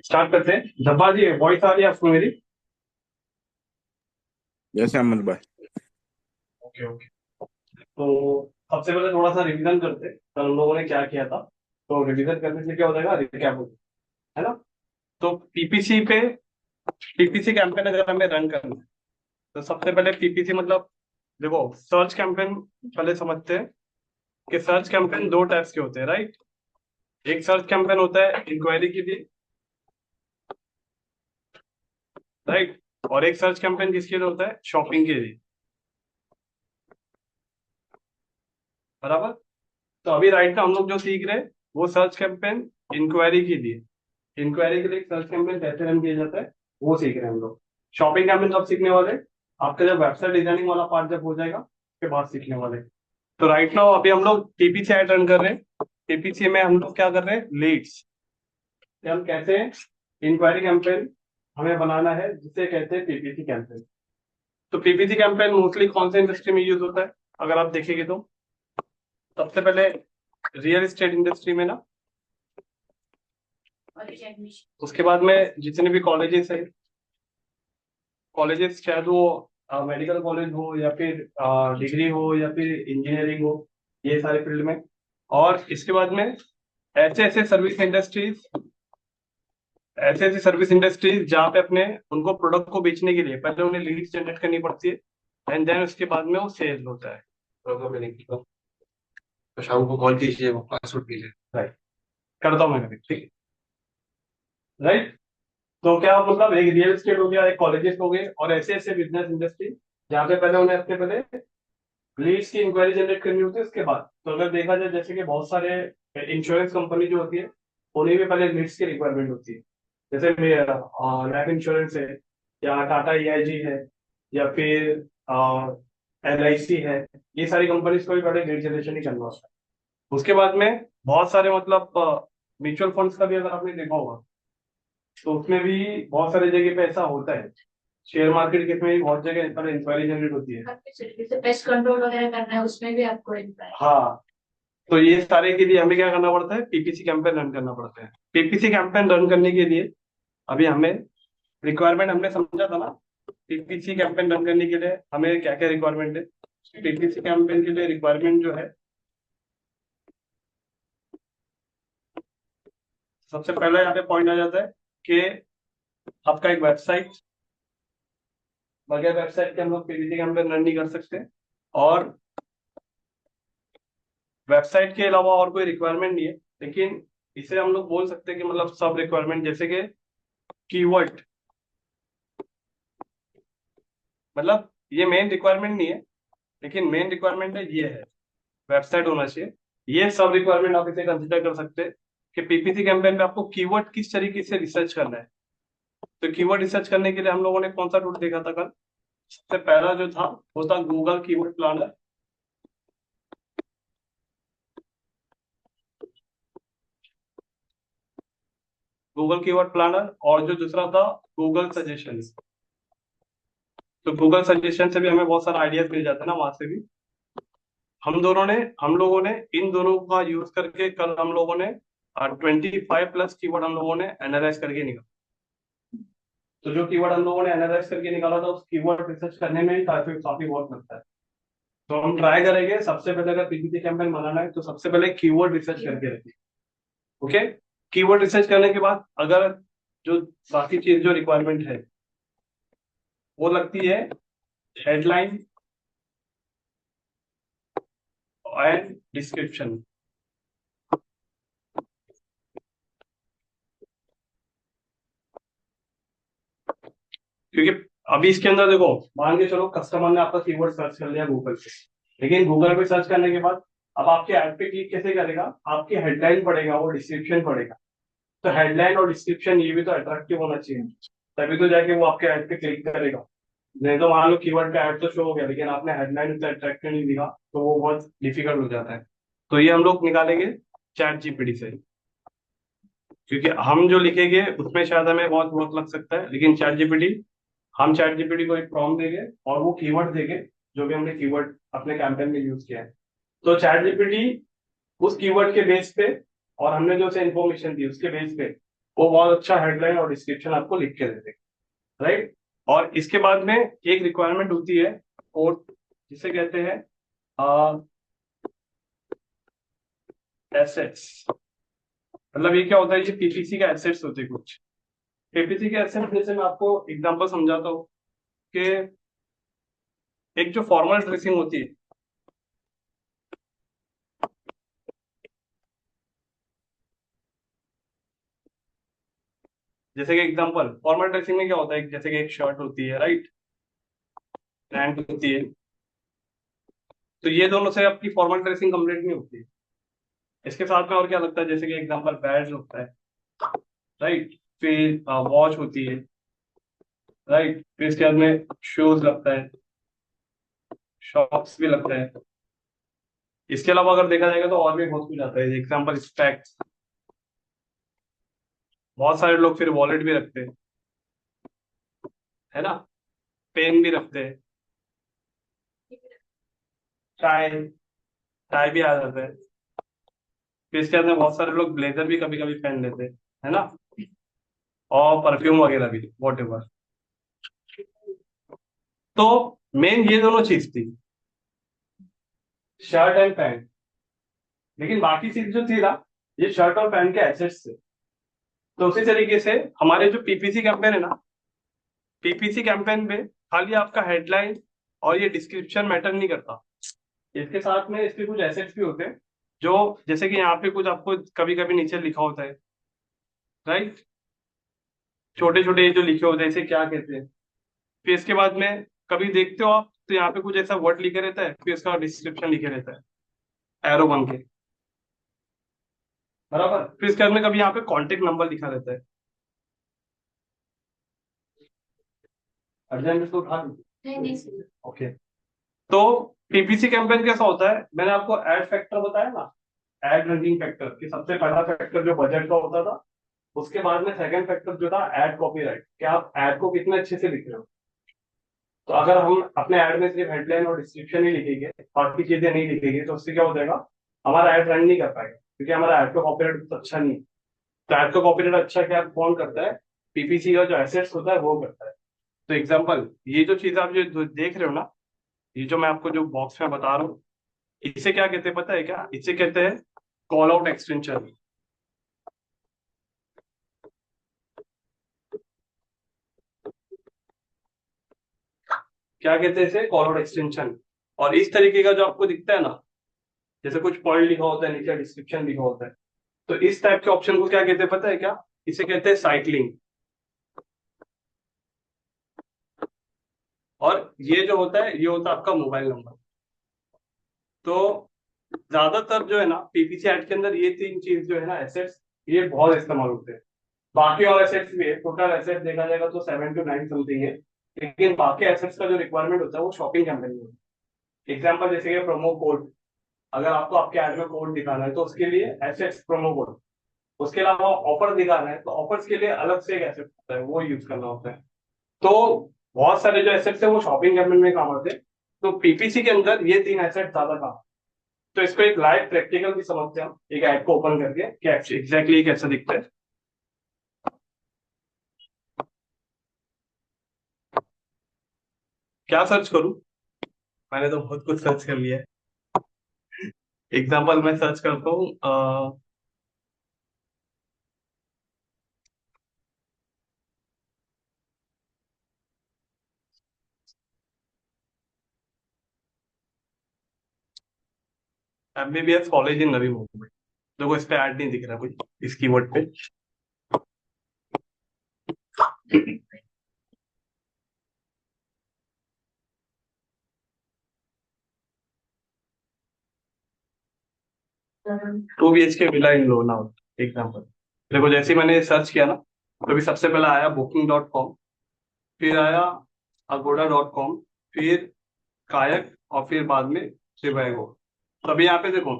Start करते हैं। धब्बा जी, वॉइस आ रही है आपको मेरी? जैसे अहमद भाई। Okay okay. तो सबसे पहले थोड़ा सा रिवीजन करते हैं कल हम लोगों ने क्या किया था। तो रिवीजन करने से क्या हो जाएगा, रिकैप हो जाएगा, है ना? तो पीपीसी कैंपेन अगर हमें रन करना है तो सबसे पहले पीपीसी मतलब, देखो, सर्च कैंपेन पहले समझते हैं कि सर्च कैंपेन दो टाइप्स के होते हैं, राइट? एक सर्च कैंपेन होता है इंक्वायरी के लिए, राइट? और एक सर्च कैंपेन किसके लिए होता है? शॉपिंग के लिए, बराबर? तो अभी राइट ना हम लोग जो सीख रहे हैं वो सर्च कैंपेन इंक्वायरी के लिए। इंक्वायरी के लिए सर्च कैंपेन कैसे रन किया जाता है वो सीख रहे हैं हम लोग। शॉपिंग कैंपेन कब सीखने वाले? आपका जब वेबसाइट डिजाइनिंग वाला पार्ट जब हो जाएगा उसके बाद सीखने वाले। तो राइट नाउ अभी हम लोग पीपीसी ऐड रन कर रहे हैं। पीपीसी में हम लोग क्या कर रहे हैं? लीड्स। हम कैसे इंक्वायरी कैंपेन हमें बनाना है जिसे कहते हैं पीपीसी कैंपेन। तो पीपीसी कैंपेन मोस्टली कौन से इंडस्ट्री में यूज होता है अगर आप देखेंगे तो? सबसे पहले रियल एस्टेट इंडस्ट्री में ना। उसके बाद में जितने भी कॉलेजेस है, कॉलेजेस चाहे वो मेडिकल कॉलेज हो या फिर डिग्री हो या फिर इंजीनियरिंग हो, ये सारे फील्ड में। और इसके बाद में ऐसे ऐसे सर्विस इंडस्ट्रीज, ऐसे ऐसे सर्विस इंडस्ट्रीज जहाँ पे अपने उनको प्रोडक्ट को बेचने के लिए पहले उन्हें लीड जनरेट करनी पड़ती है, एंड देन उसके बाद में वो सेल होता है। प्रोडक्ट को लेने के लिए तो शाम को कॉल कीजिए, वो पासवर्ड कीजिए, राइट? करता हूँ मैं कभी, ठीक है, राइट? तो क्या मतलब, एक रियल एस्टेट हो गया, एक कॉलेजेस हो गए, और ऐसे ऐसे बिजनेस इंडस्ट्री जहाँ पे पहले उन्हें अपने पहले लीड्स की इंक्वायरी जनरेट करनी होती है। उसके बाद तो अगर देखा जाए जैसे कि बहुत सारे इंश्योरेंस कंपनी जो होती है उन्हें भी पहले लीड्स की रिक्वायरमेंट होती है। जैसे लाइफ इंश्योरेंस है, या टाटा ईआईजी है, या फिर एलआईसी है, ये सारी कंपनीज को भी पहले लीड जनरेशन ही करना होता है। उसके बाद में बहुत सारे मतलब म्यूचुअल फंड्स का भी अगर आपने देखा होगा तो उसमें भी बहुत सारी जगह पे ऐसा होता है। शेयर मार्केट के में भी बहुत जगह पर इंक्वायरी जनरेट होती है। जैसे पेस्ट कंट्रोल वगैरह करना है उसमें भी आपको इनका है। हाँ, तो ये सारे के लिए हमें क्या करना पड़ता है? पीपीसी कैंपेन रन करना पड़ता है। पीपीसी कैंपेन रन करने के लिए अभी हमें रिक्वायरमेंट हमने समझा था ना। पीपीसी कैंपेन रन करने के लिए हमें क्या क्या रिक्वायरमेंट है? पीपीसी कैंपेन के लिए रिक्वायरमेंट जो है, सबसे पहले यहाँ पे पॉइंट आ जाता है कि आपका एक वेबसाइट, बगैर वेबसाइट के हम लोग पीपीसी कैंपेन रन नहीं कर सकते। और वेबसाइट के अलावा और कोई रिक्वायरमेंट नहीं है, लेकिन इसे हम लोग बोल सकते हैं कि मतलब सब रिक्वायरमेंट, जैसे कि कीवर्ड, मतलब ये मेन रिक्वायरमेंट नहीं है, लेकिन मेन रिक्वायरमेंट है ये है, वेबसाइट होना चाहिए। ये सब रिक्वायरमेंट आप इसे कंसिडर कर सकते हैं कि पीपीसी कैंपेन में आपको कीवर्ड किस तरीके से रिसर्च करना है। तो कीवर्ड रिसर्च करने के लिए हम लोगों ने कौन सा टूल देखा था कल? सबसे पहला जो था वो था Google keyword planner. Google keyword planner, और जो दूसरा था गूगल सजेशन। तो गूगल सजेशन से भी हमें बहुत सारा आइडियाज मिल जाता है ना, वहां से भी। हम लोगों ने इन दोनों का यूज करके कल हम लोगों ने 25+ कीवर्ड हम लोगों ने एनालाइज करके निकाला। तो जो कीवर्ड हम लोगों ने एनालाइज करके निकाला था उस कीवर्ड रिसर्च करने में ही काफी काफी वक्त लगता है। तो हम ट्राई करेंगे सबसे पहले, अगर पीपीसी कैंपेन बनाना है तो सबसे पहले कीवर्ड रिसर्च करके रखिए। ओके। कीवर्ड रिसर्च करने के बाद अगर जो बाकी चीज जो रिक्वायरमेंट है वो लगती है हेडलाइन एंड डिस्क्रिप्शन। क्योंकि अभी इसके अंदर देखो, मान के चलो कस्टमर ने आपका कीवर्ड सर्च कर लिया गूगल पे, लेकिन गूगल पे सर्च करने के बाद अब आपके ऐड पे क्लिक कैसे करेगा? आपकी हेडलाइन पढ़ेगा, वो डिस्क्रिप्शन पढ़ेगा। तो हेडलाइन और डिस्क्रिप्शन ये भी तो अट्रैक्टिव होना चाहिए, तभी तो जाके वो आपके ऐड पे क्लिक करेगा। नहीं तो मान लो कीवर्ड पे ऐड तो शो हो गया लेकिन आपने हेडलाइन उतना अट्रैक्टिव नहीं दिखा तो वो बहुत डिफिकल्ट हो जाता है। तो ये हम लोग निकालेंगे चैट जीपीटी से, क्योंकि हम जो लिखेंगे उसमें शायद हमें बहुत वक्त लग सकता है, लेकिन चैट जीपीटी, हम चैट जीपीटी को एक प्रॉम्प्ट देंगे और वो कीवर्ड देंगे जो भी हमने कीवर्ड अपने कैंपेन में यूज किया है। तो चैट जीपीटी उस कीवर्ड के बेस पे और हमने जो उसे इन्फॉर्मेशन दी उसके बेस पे वो बहुत अच्छा हेडलाइन और डिस्क्रिप्शन आपको लिख के देते हैं, राइट। और इसके बाद में एक रिक्वायरमेंट होती है कोड, जिसे कहते हैं एसेट्स। मतलब ये क्या होता है, ये पीपीसी का एसेट्स होते हैं कुछ। पीपीसी के एसेट्स जैसे मैं आपको एग्जांपल समझाता हूँ कि एक जो फॉर्मल ड्रेसिंग होती है, जैसे कि एग्जांपल फॉर्मल ड्रेसिंग में क्या होता है, जैसे कि एक शर्ट होती है, राइट, पैंट होती है। तो ये दोनों से आपकी फॉर्मल ड्रेसिंग कंप्लीट नहीं होती है। इसके साथ में और क्या लगता है, जैसे कि एग्जांपल बैज होता है, राइट, फिर वॉच होती है, राइट, फिर इसके बाद में शूज लगता है, शॉक्स भी लगता है। इसके अलावा अगर देखा जाएगा तो और भी बहुत कुछ आता है, एग्जांपल स्पेक्स। बहुत सारे लोग फिर वॉलेट भी रखते हैं, है ना, पेन भी रखते हैं, टाई, टाई भी आ जाता है। फिर इसके बाद में बहुत सारे लोग ब्लेजर भी कभी कभी पहन लेते हैं, है ना, और परफ्यूम वगैरह भी, वॉट एवर। तो मेन ये दोनों चीज थी, शर्ट एंड पैंट। लेकिन बाकी चीज जो थी ना, ये शर्ट और पैंट के एसेट्स थे। तो उसी तरीके से हमारे जो पीपीसी कैंपेन है ना, पीपीसी कैंपेन में खाली आपका हेडलाइन और ये डिस्क्रिप्शन मैटर नहीं करता। इसके साथ में इसके कुछ एसेट्स भी होते हैं, जो जैसे कि यहाँ पे कुछ आपको कभी कभी नीचे लिखा होता है, राइट, छोटे छोटे जो लिखे होते हैं इसे क्या कहते हैं। फिर इसके बाद में कभी देखते हो आप तो यहाँ पे कुछ ऐसा वर्ड लिखे रहता है, फिर इसका डिस्क्रिप्शन लिखे रहता है एरो बन के, बराबर। फिर इसके बाद में कभी यहाँ पे कॉन्टेक्ट नंबर लिखा रहता है। अर्जेंट तो उठा नहीं नहीं सर। ओके। तो पीपीसी कैंपेन कैसा होता है, मैंने आपको एड फैक्टर बताया ना, एड रैंकिंग फैक्टर कि सबसे पहला फैक्टर जो बजट का होता था, उसके बाद में सेकंड फैक्टर जो था एड कॉपीराइट, कि आप एड को कितने अच्छे से लिख रहे हो। तो अगर हम अपने ऐड में सिर्फ हेडलाइन और डिस्क्रिप्शन ही लिखेंगे, बाकी चीजें नहीं लिखेंगे, तो उससे क्या हो जाएगा, हमारा ऐड रन नहीं कर पाएगा, क्योंकि हमारा ऐड का कॉपीराइट तो अच्छा नहीं है। तो ऐड का कॉपीराइट अच्छा क्या कौन करता है, पीपीसी का जो एसेट्स होता है वो करता है। तो एग्जाम्पल, ये जो चीज आप जो देख रहे हो ना, ये जो मैं आपको जो बॉक्स में बता रहा हूँ, इसे क्या कहते हैं पता है क्या, इसे कहते हैं कॉल आउट एक्सटेंशन। क्या कहते हैं इसे, कॉल आउट एक्सटेंशन। और इस तरीके का जो आपको दिखता है ना, जैसे कुछ पॉइंट लिखा होता है, नीचे डिस्क्रिप्शन लिखा होता है, तो इस टाइप के ऑप्शन को क्या कहते हैं पता है क्या, इसे कहते हैं साइक्लिंग। और ये जो होता है, ये होता है आपका मोबाइल नंबर। तो ज्यादातर जो है ना पीपीसी एड के अंदर ये तीन चीज जो है ना एसेट्स, ये बहुत इस्तेमाल होते हैं। बाकी और एसेट्स भी है, टोटल एसेट देखा जाएगा तो 7 to 9 समथिंग है। लेकिन बाकी एसेट्स का जो रिक्वायरमेंट होता है वो शॉपिंग कैंपेन में होता है। एग्जाम्पल जैसे कि प्रोमो कोड, अगर आपको आपके एड में कोड दिखाना है तो उसके लिए एसेट्स प्रोमो कोड। उसके अलावा ऑफर दिखाना है तो ऑफर्स के लिए अलग से एक एसेट होता है, वो यूज करना होता है। तो बहुत सारे जो एसेट्स है वो शॉपिंग कैंपेन में काम आते हैं। तो पीपीसी के अंदर ये तीन एसेट ज्यादा काम। तो इसको एक लाइव प्रैक्टिकल भी समझते हैं हम, एक ऐड को ओपन करके कि एग्जैक्टली कैसा दिखता है। क्या सर्च करूं, मैंने तो बहुत कुछ सर्च कर लिया है। एग्जाम्पल मैं सर्च करता हूँ, MBBS college in Navi Mumbai. देखो इस पे ऐड नहीं दिख रहा कोई, इस कीवर्ड पे। टू बी एच के विला इन लोनावला, एग्जाम्पल। देखो जैसे ही मैंने सर्च किया ना, तो अभी सबसे पहले आया बुकिंग.com, फिर आया agoda.com, फिर कायक, और फिर बाद में शिवागो। तो अभी यहाँ पे देखो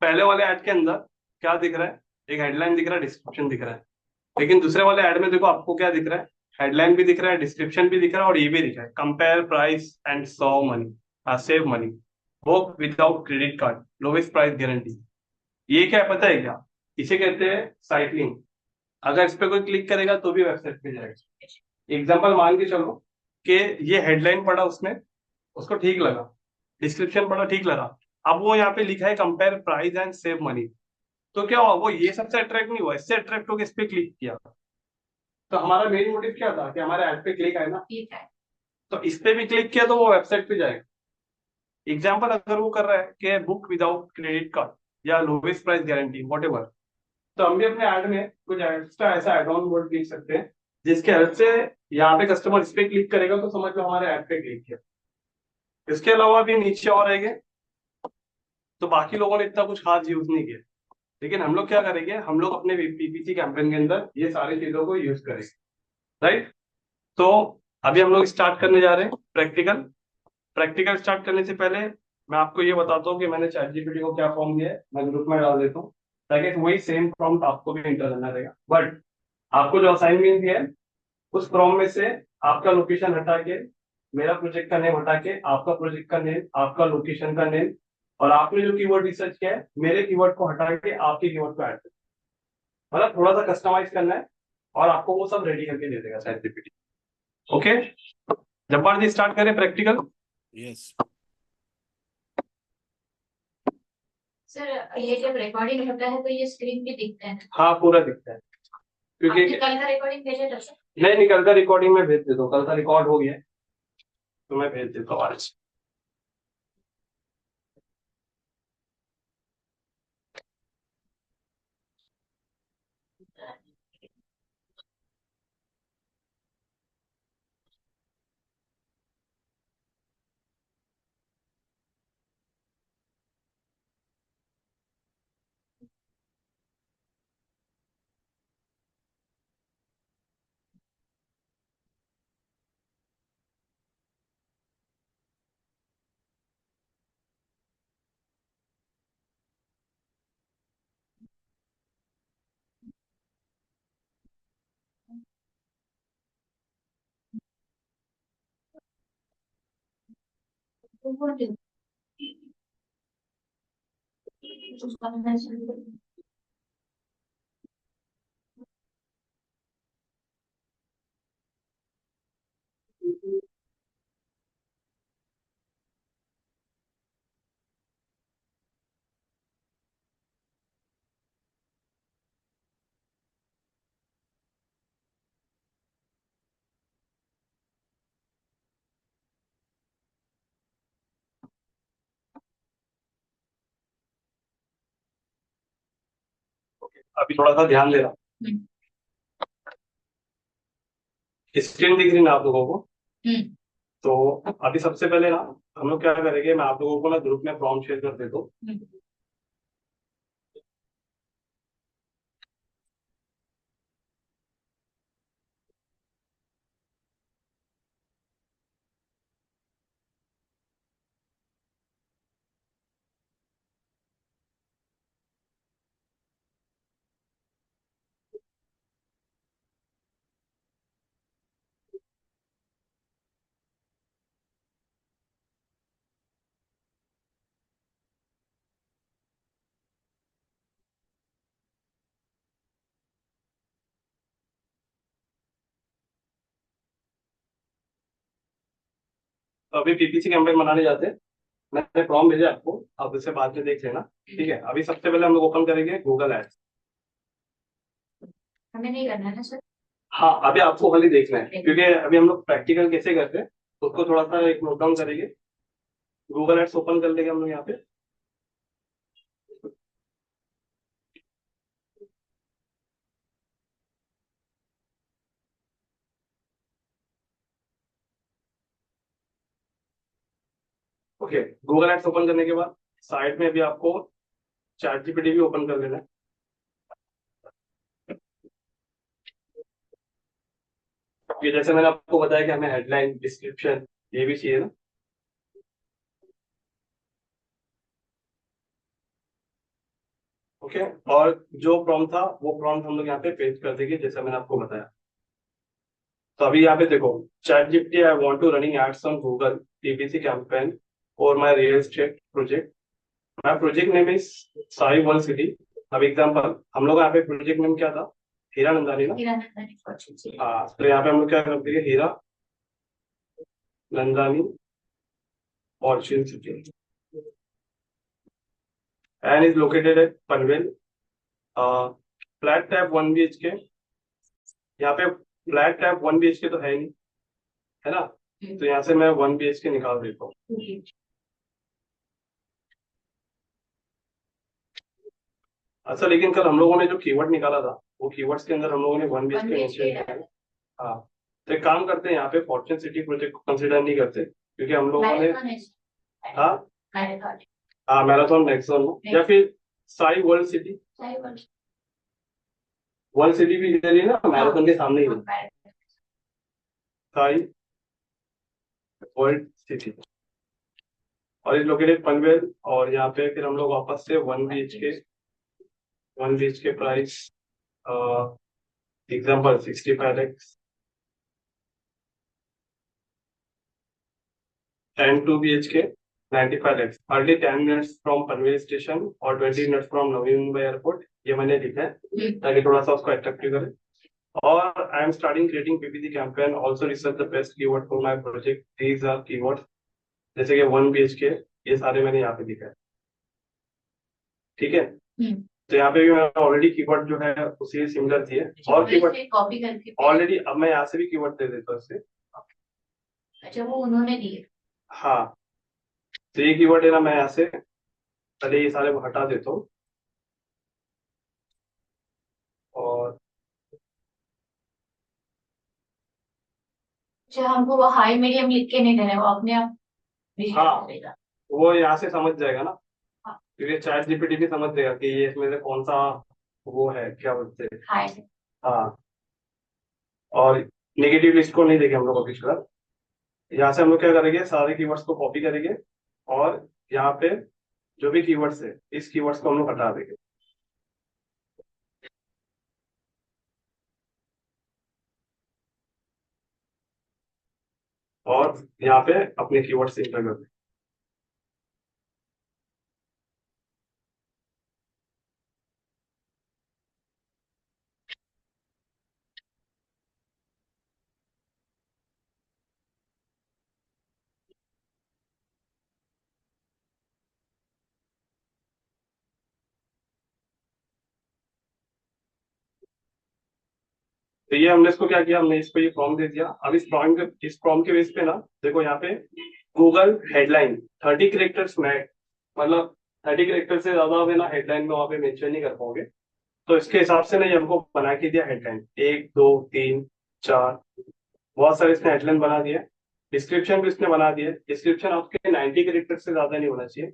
पहले वाले ऐड के अंदर क्या दिख रहा है, एक हेडलाइन दिख रहा है, डिस्क्रिप्शन दिख रहा है। लेकिन दूसरे वाले ऐड में देखो आपको क्या दिख रहा है, हेडलाइन भी दिख रहा है, डिस्क्रिप्शन भी दिख रहा है, और ये भी दिख रहा है, compare price and save money, वो without credit card, lowest price guarantee. ये क्या है पता है क्या, इसे कहते हैं साइक्लिंग। अगर इस पे कोई क्लिक करेगा तो भी वेबसाइट पे जाएगा। एग्जाम्पल मान के चलो कि ये हेडलाइन पढ़ा उसने, उसको ठीक लगा, डिस्क्रिप्शन पढ़ा ठीक लगा, अब वो यहाँ पे लिखा है compare price and save money, तो क्या हुआ, वो ये सबसे अट्रैक्ट नहीं हुआ, इससे अट्रैक्ट होकर इस पे क्लिक किया। तो हमारा मेन मोटिव क्या था कि हमारे ऐड पे क्लिक आए ना, ठीक है। तो इस पे भी क्लिक किया तो वो वेबसाइट पे जाएगा। एग्जाम्पल अगर वो कर रहा है कि बुक विदाउट क्रेडिट कार्ड या lowest price guarantee what ever, तो हम भी अपने ऐड में कुछ एक्स्ट्रा ऐसा एड ऑन वर्ड लिख सकते हैं जिसके हेल्प से यहाँ पे कस्टमर इस पे क्लिक करेगा तो समझ लो हमारे ऐड पे क्लिक किया। इसके अलावा भी नीचे और रहेंगे, तो बाकी लोगों ने इतना कुछ खास यूज नहीं किया, लेकिन हम लोग क्या करेंगे, हम लोग अपने पीपीसी कैंपेन के अंदर ये सारी चीजों को यूज करेंगे, राइट। तो अभी हम लोग स्टार्ट करने जा रहे हैं प्रैक्टिकल। प्रैक्टिकल स्टार्ट करने से पहले मैं आपको ये बताता हूँ कि मैंने चैट जीपीटी को क्या फॉर्म दिया है, मैं ग्रुप में डाल देता हूँ ताकि वही सेम प्रॉम्प्ट आपको भी इंटर करना रहेगा। बट आपको जो असाइनमेंट दिया है उस प्रॉम्प्ट में से आपका लोकेशन हटा के, मेरा प्रोजेक्ट का नेम हटा के, आपका प्रोजेक्ट का नेम, आपका लोकेशन का नेम, और आपने जो कीवर्ड रिसर्च किया है मेरे कीवर्ड को हटा के आपके कीवर्ड को ऐड कर, मतलब थोड़ा सा कस्टमाइज करना है, और आपको वो सब रेडी करके दे देगा चैट जीपीटी। ओके, जब्बार जी स्टार्ट करें प्रैक्टिकल। यस। सर ये जब रिकॉर्डिंग होता है तो ये स्क्रीन पे दिखता है? हाँ पूरा दिखता है, क्योंकि आपने कल का रिकॉर्डिंग भेजा था सर? नहीं नहीं, कल का रिकॉर्डिंग में भेज देता हूँ, कल का रिकॉर्ड हो गया है, तो मैं भेज देता हूँ आज। तो वो दिन- उसका मैसेज- अभी थोड़ा सा ध्यान दे रहा हम्म। हूँ, स्क्रीन दिख रही ना आप लोगों को। हम्म। तो अभी सबसे पहले ना हम लोग क्या करेंगे, मैं आप लोगों को ना ग्रुप में प्रॉम्प्ट शेयर कर देता हूँ। हम्म। तो अभी पीपीसी कैंपेन बनाने जाते हैं, मैंने प्रॉम्प्ट भेजा आपको, आप उसे बाद में देख लेना, ठीक है। अभी सबसे पहले हम लोग ओपन करेंगे गूगल एड्स। हमें नहीं करना है ना सर? हाँ अभी आपको खाली देखना है, क्योंकि अभी हम लोग प्रैक्टिकल कैसे करते हैं तो उसको थोड़ा सा एक नोट डाउन करेंगे। गूगल एड्स ओपन कर लेंगे हम लोग यहाँ पे। ओके, गूगल एड्स ओपन करने के बाद साइड में भी आपको चैट जीपीटी भी ओपन कर लेना है। ये जैसे मैंने आपको बताया कि हमें हेडलाइन डिस्क्रिप्शन ये भी चाहिए ना। ओके, और जो प्रॉम्प्ट था वो प्रॉम्प्ट हम लोग यहाँ पे पेस्ट कर देंगे जैसा मैंने आपको बताया। तो अभी यहाँ पे देखो, chat GPT I want to running ads on Google PPC campaign और my real estate project, my project name is Sai world City. अब एग्जांपल हम लोग यहाँ पे प्रोजेक्ट नेम क्या था, हीरा नंदानी ना। Hiranandani Fortune City. हाँ, तो यहाँ पे हम लोग क्या कर देंगे, Hiranandani Fortune City and is located at Panvel. Flat type 1 BHK। यहाँ पे फ्लैट टाइप 1 BHK तो है नहीं, है ना, तो यहाँ से मैं 1 BHK निकाल देता हूँ। अच्छा, लेकिन कल हम लोगों ने जो कीवर्ड निकाला था, वो कीवर्ड्स के अंदर हम लोगों ने 1 BHK मेंशन किया है। हाँ, तो एक काम करते हैं, यहाँ पे फॉर्च्यून सिटी प्रोजेक्ट को कंसिडर नहीं करते, क्योंकि हम लोगों ने हाँ हाँ मैराथन नेक्सॉन या फिर Sai world city. World city भी इधर ही ना, मैराथन के सामने ही है, साई वर्ल्ड सिटी और इज लोकेटेड पनवेल। और यहाँ पे फिर हम लोग वापस से 1 BHK price example 65 lakhs and 2 BHK 95 lakhs, hardly 10 minutes from Panvel station और 20 minutes from Navi Mumbai airport. ये मैंने लिखा है ताकि थोड़ा सा उसको अट्रैक्टिव करे। और I am starting creating PPC campaign, also research the best keyword for my project, these are keywords, जैसे कि 1 BHK, ये सारे मैंने यहाँ पे लिखा है। ठीक है, तो यहाँ पे भी मैं ऑलरेडी कीवर्ड जो है उसी सिमिलर दिए और कीवर्ड कॉपी करके ऑलरेडी। अब मैं यहाँ से भी कीवर्ड दे देता हूँ इससे। अच्छा, वो उन्होंने दिए। हाँ, तो ये कीवर्ड है ना, मैं यहाँ से पहले ये सारे हटा देता हूँ और अच्छा, हमको वो हाई मीडियम लिख के नहीं देना, वो अपने आप हाँ, देगा। वो यहाँ से समझ जाएगा ना, हाँ। क्योंकि चैट जीपीटी भी समझ जाएगा कि ये इसमें से कौन सा वो है, क्या बोलते हैं। हाई। हाँ, और नेगेटिव लिस्ट को नहीं देंगे हम लोग अभी फिलहाल। यहाँ से हम लोग क्या करेंगे, सारे कीवर्ड्स को कॉपी करेंगे और यहाँ पे जो भी कीवर्ड्स है, इस कीवर्ड्स को हम लोग हटा देंगे और यहाँ पे अपने कीवर्ड्स इंटर कर देंगे। तो ये हमने इसको क्या किया, हमने इसको ये फॉर्म दे दिया। अब इस फॉर्म के बेस पे ना, देखो यहाँ पे गूगल हेडलाइन 30 कैरेक्टर्स मैट, मतलब 30 कैरेक्टर से ज्यादा हमें ना हेडलाइन में वहां पे मेंशन नहीं कर पाओगे। तो इसके हिसाब से ना ये हमको बना के दिया हेडलाइन 1 2 3 4, बहुत सारे इसने हेडलाइन बना दिया। डिस्क्रिप्शन भी इसने बना दिया, डिस्क्रिप्शन आपके 90 कैरेक्टर से ज्यादा नहीं होना चाहिए।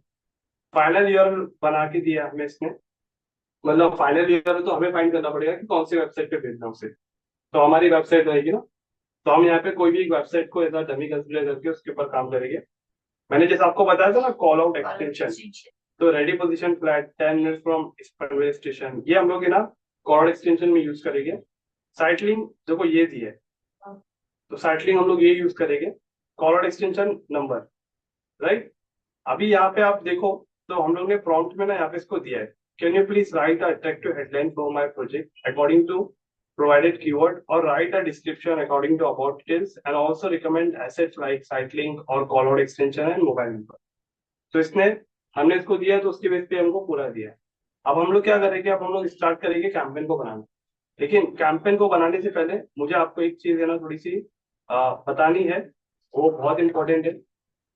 फाइनल ईयर बना के दिया हमें इसने, मतलब फाइनल ईयर तो हमें फाइंड करना पड़ेगा कि कौन सी वेबसाइट पे भेजना है उसे। तो हमारी वेबसाइट रहेगी ना, तो हम यहाँ पे कोई भी एक वेबसाइट को एज डमी कंसिडर करके उसके ऊपर काम करेंगे। मैंने जैसे आपको बताया था ना, कॉल आउट एक्सटेंशन, तो ready position flat 10 minutes from Panvel station, ये हम लोग ना कॉल आउट एक्सटेंशन में यूज करेंगे। साइट लिंक देखो ये दी है, तो साइट लिंक हम लोग ये यूज करेंगे, call out extension number, right. अभी यहाँ पे आप देखो, तो हम लोग ने प्रॉम्प्ट में ना यहाँ पे इसको दिया है, can you please write attractive headline for my project according to provided keyword or write a description according to about details and also recommend assets like site link or call out extension and mobile number। तो इसने हमने इसको दिया है, तो उसके base पे हमको पूरा दिया है। अब हम लोग क्या करेंगे, अब हम लोग स्टार्ट करेंगे कैंपेन को बनाना। लेकिन कैंपेन को बनाने से पहले मुझे आपको एक चीज है ना थोड़ी सी बतानी है, वो बहुत इंपॉर्टेंट है।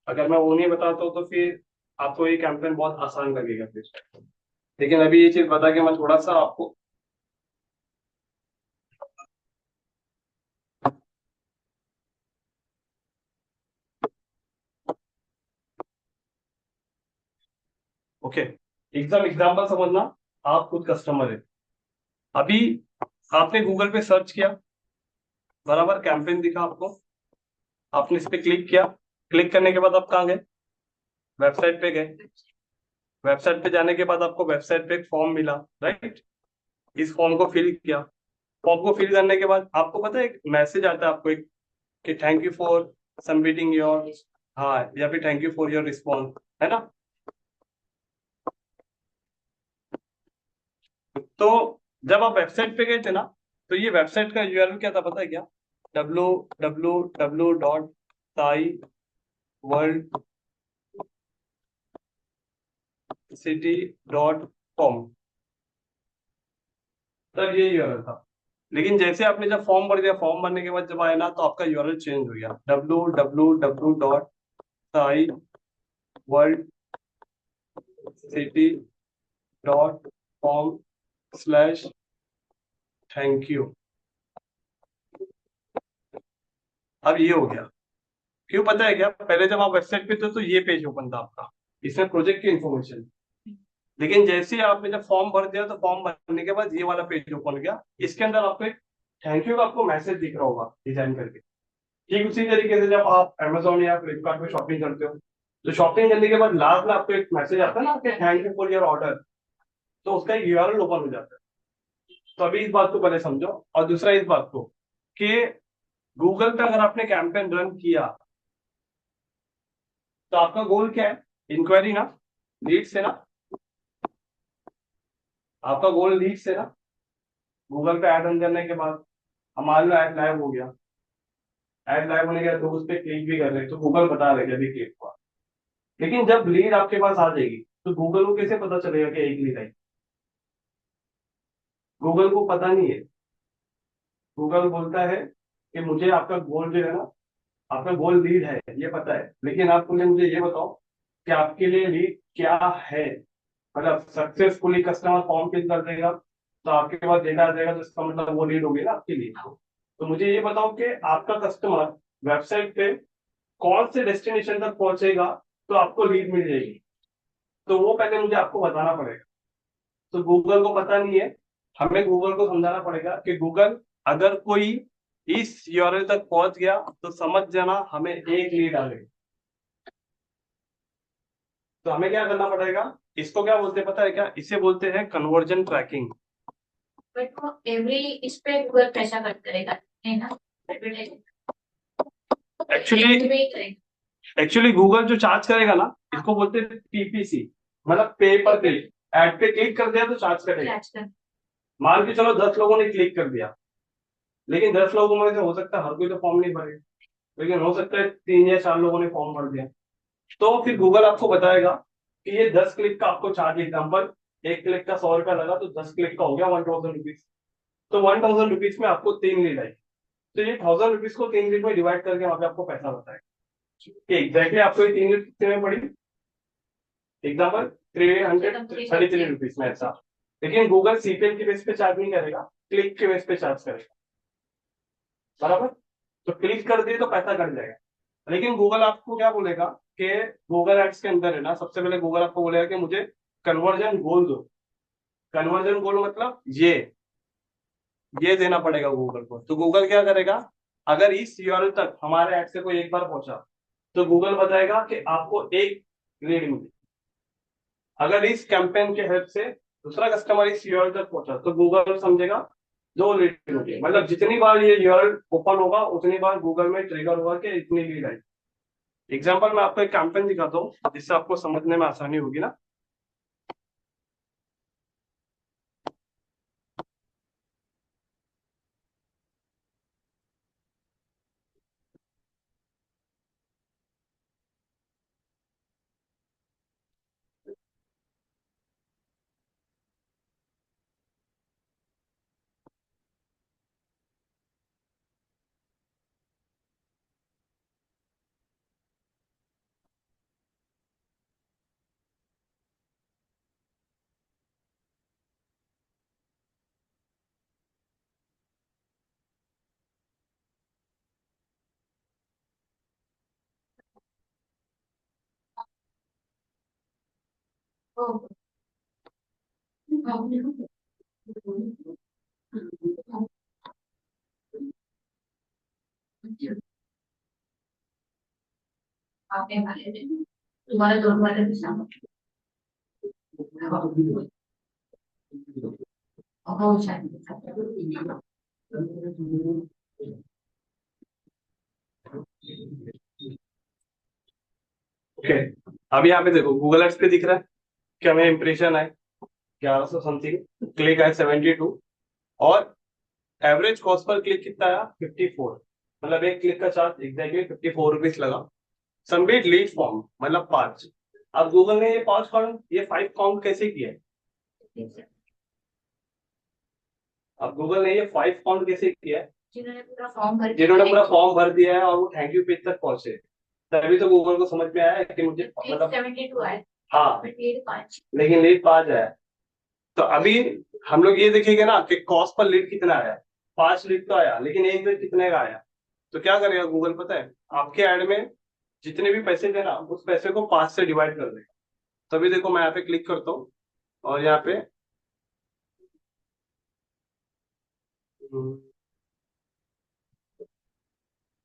अगर मैं वो नहीं बताता हूँ तो फिर आपको ये कैंपेन बहुत आसान लगेगा फिर। लेकिन अभी ये चीज बता के मैं थोड़ा सा आपको ओके, एकदम एग्जाम्पल समझना। आप खुद कस्टमर है, अभी आपने गूगल पे सर्च किया, बराबर कैंपेन दिखा आपको, आपने इस पे क्लिक किया, क्लिक करने के बाद आप कहाँ गए, वेबसाइट पे गए। वेबसाइट पे जाने के बाद आपको वेबसाइट पे एक फॉर्म मिला, राइट। इस फॉर्म को फिल किया, फॉर्म को फिल करने के बाद आपको पता है एक मैसेज आता है आपको एक, कि thank you for submitting your, हाँ, या फिर thank you for your response, है ना। तो जब आप वेबसाइट पे गए थे ना, तो ये वेबसाइट का यूआरएल क्या था पता है क्या? www.saiworldcity.com, तब ये यूआरएल था। लेकिन जैसे आपने जब फॉर्म भर दिया, फॉर्म भरने के बाद जब आया ना, तो आपका यूआरएल चेंज हो गया, www.saiworldcity.com/thank you। अब ये हो गया। क्यों पता है क्या? पहले जब आप वेबसाइट पे थे तो ये पेज ओपन था आपका, इसमें प्रोजेक्ट की इन्फॉर्मेशन। लेकिन जैसे ही आपने जब फॉर्म भर दिया, तो फॉर्म भरने के बाद ये वाला पेज ओपन गया। इसके अंदर आपको एक थैंक यू का आपको मैसेज दिख रहा होगा डिजाइन करके। ठीक उसी तरीके से जब आप Amazon या फ्लिपकार्ट पे शॉपिंग करते हो, तो शॉपिंग करने के बाद लास्ट में आपको एक मैसेज आता है ना, आपके thank you for your order, तो उसका एक यूआरएल ओपन हो जाता है। तो अभी इस बात को पहले समझो, और दूसरा इस बात को कि गूगल पे अगर आपने कैंपेन रन किया, तो आपका गोल क्या है? इंक्वायरी ना, लीड से ना। आपका गोल लीड से ना। गूगल पे ऐड रन करने के बाद हमारे लो ऐड लाइव हो गया, ऐड लाइव होने के बाद लोग उस पर क्लिक भी कर रहे हैं, तो गूगल बता रहे कि अभी क्लिक हुआ। लेकिन जब लीड आपके पास आ जाएगी, तो गूगल को कैसे पता चलेगा कि एक लीड आई? गूगल को पता नहीं है। गूगल बोलता है कि मुझे आपका गोल जो है ना, आपका गोल लीड है ये पता है, लेकिन आप मुझे ये बताओ कि आपके लिए लीड क्या है। मतलब सक्सेसफुली कस्टमर फॉर्म फिल कर देगा, तो आपके पास डेटा आ जाएगा, तो इसका मतलब वो लीड होगी ना आपके लिए। तो मुझे ये बताओ कि आपका कस्टमर वेबसाइट पे कौन से डेस्टिनेशन तक पहुंचेगा, तो आपको लीड मिल जाएगी। तो वो पहले मुझे आपको बताना पड़ेगा। तो गूगल को पता नहीं है, हमें गूगल को समझाना पड़ेगा कि गूगल, अगर कोई इस यूआरएल तक पहुंच गया, तो समझ जाना हमें एक लीड आ गई। तो हमें क्या करना पड़ेगा? इसको क्या बोलते हैं पता है क्या? इसे बोलते हैं कन्वर्जन ट्रैकिंग। बट वो एवरी इस पे गूगल पैसा कट करेगा, है ना? एडवर्टाइजिंग एक्चुअली पे ही करेगा। एक्चुअली गूगल जो चार्ज करेगा ना, इसको बोलते हैं पीपीसी, मतलब पे पर क्लिक। एड पे क्लिक कर दिया तो चार्ज करेगा। आजकल मान के चलो 10 लोगों ने क्लिक कर दिया, लेकिन 10 लोगों में से हो सकता है हर कोई तो फॉर्म नहीं भरे, लेकिन हो सकता है 3 या 4 लोगों ने फॉर्म भर दिया। तो फिर गूगल आपको बताएगा कि ये 10 क्लिक का आपको चार्ज, एग्जाम्पल 1 क्लिक का 100 रुपया लगा, तो 10 क्लिक का हो गया 1000 रुपीज। तो 1000 रुपीज में आपको 3 लीड आई। तो ये 1000 रुपीज को 3 लीड में डिवाइड करके वहां पे आपको पैसा बताएगा कि एग्जैक्टली आपको ये 3 लीड कितने में पड़ी। एग्जाम्पल 333 रुपीज में ऐसा। लेकिन गूगल सीपीएल के बेस पे चार्ज नहीं करेगा, क्लिक के बेस पे चार्ज करेगा, बराबर। तो क्लिक कर दिए तो पैसा कट जाएगा। लेकिन गूगल आपको क्या बोलेगा कि गूगल एड्स के अंदर है ना, सबसे पहले गूगल आपको बोलेगा कि मुझे कन्वर्जन गोल दो। कन्वर्जन गोल मतलब ये देना पड़ेगा गूगल को। तो गूगल क्या करेगा? अगर इस यूआरएल तक हमारे ऐड से कोई एक बार पहुंचा, तो गूगल बताएगा कि आपको एक लीड मिली। अगर इस कैंपेन के हेल्प से दूसरा कस्टमर इस यूआरएल तक पहुंचा, तो गूगल समझेगा 2 लीड होगी। मतलब जितनी बार ये यूआरएल ओपन होगा, उतनी बार गूगल में ट्रिगर होगा कि इतनी लीड आई। एग्जाम्पल मैं आपको एक कैंपेन दिखाता हूँ, जिससे आपको समझने में आसानी होगी ना। ओ, आपने वाले दिन तुम्हारे दोनों वाले भी सामने बहुत शायद। ओके, अब यहाँ पे देखो गूगल एड्स पे दिख रहा है कि हमें इंप्रेशन आए 1100 समथिंग, क्लिक आए 72, और एवरेज कॉस्ट पर क्लिक कितना आया 54, मतलब एक क्लिक का चार्ज एग्जैक्टली 54 रुपीज लगा। सबमिट लीड फॉर्म मतलब 5। अब गूगल ने ये 5 काउंट ये 5 काउंट कैसे किया है? अब गूगल ने ये 5 काउंट कैसे किया है? जिन्होंने पूरा फॉर्म भर दिया है और वो थैंक यू पेज तक पहुंचे, तभी तो गूगल को समझ में आया है कि मुझे मतलब 72 आया, हाँ, लीड 5। लेकिन लीड 5 आया। तो अभी हम लोग ये देखेंगे ना कि कॉस्ट पर लीड कितना आया। 5 लीड तो आया, लेकिन एक लीड कितने का आया? तो क्या करेगा गूगल पता है? आपके ऐड में जितने भी पैसे थे ना, उस पैसे को 5 से डिवाइड कर देगा। तभी देखो मैं यहाँ पे क्लिक करता हूँ और यहाँ पे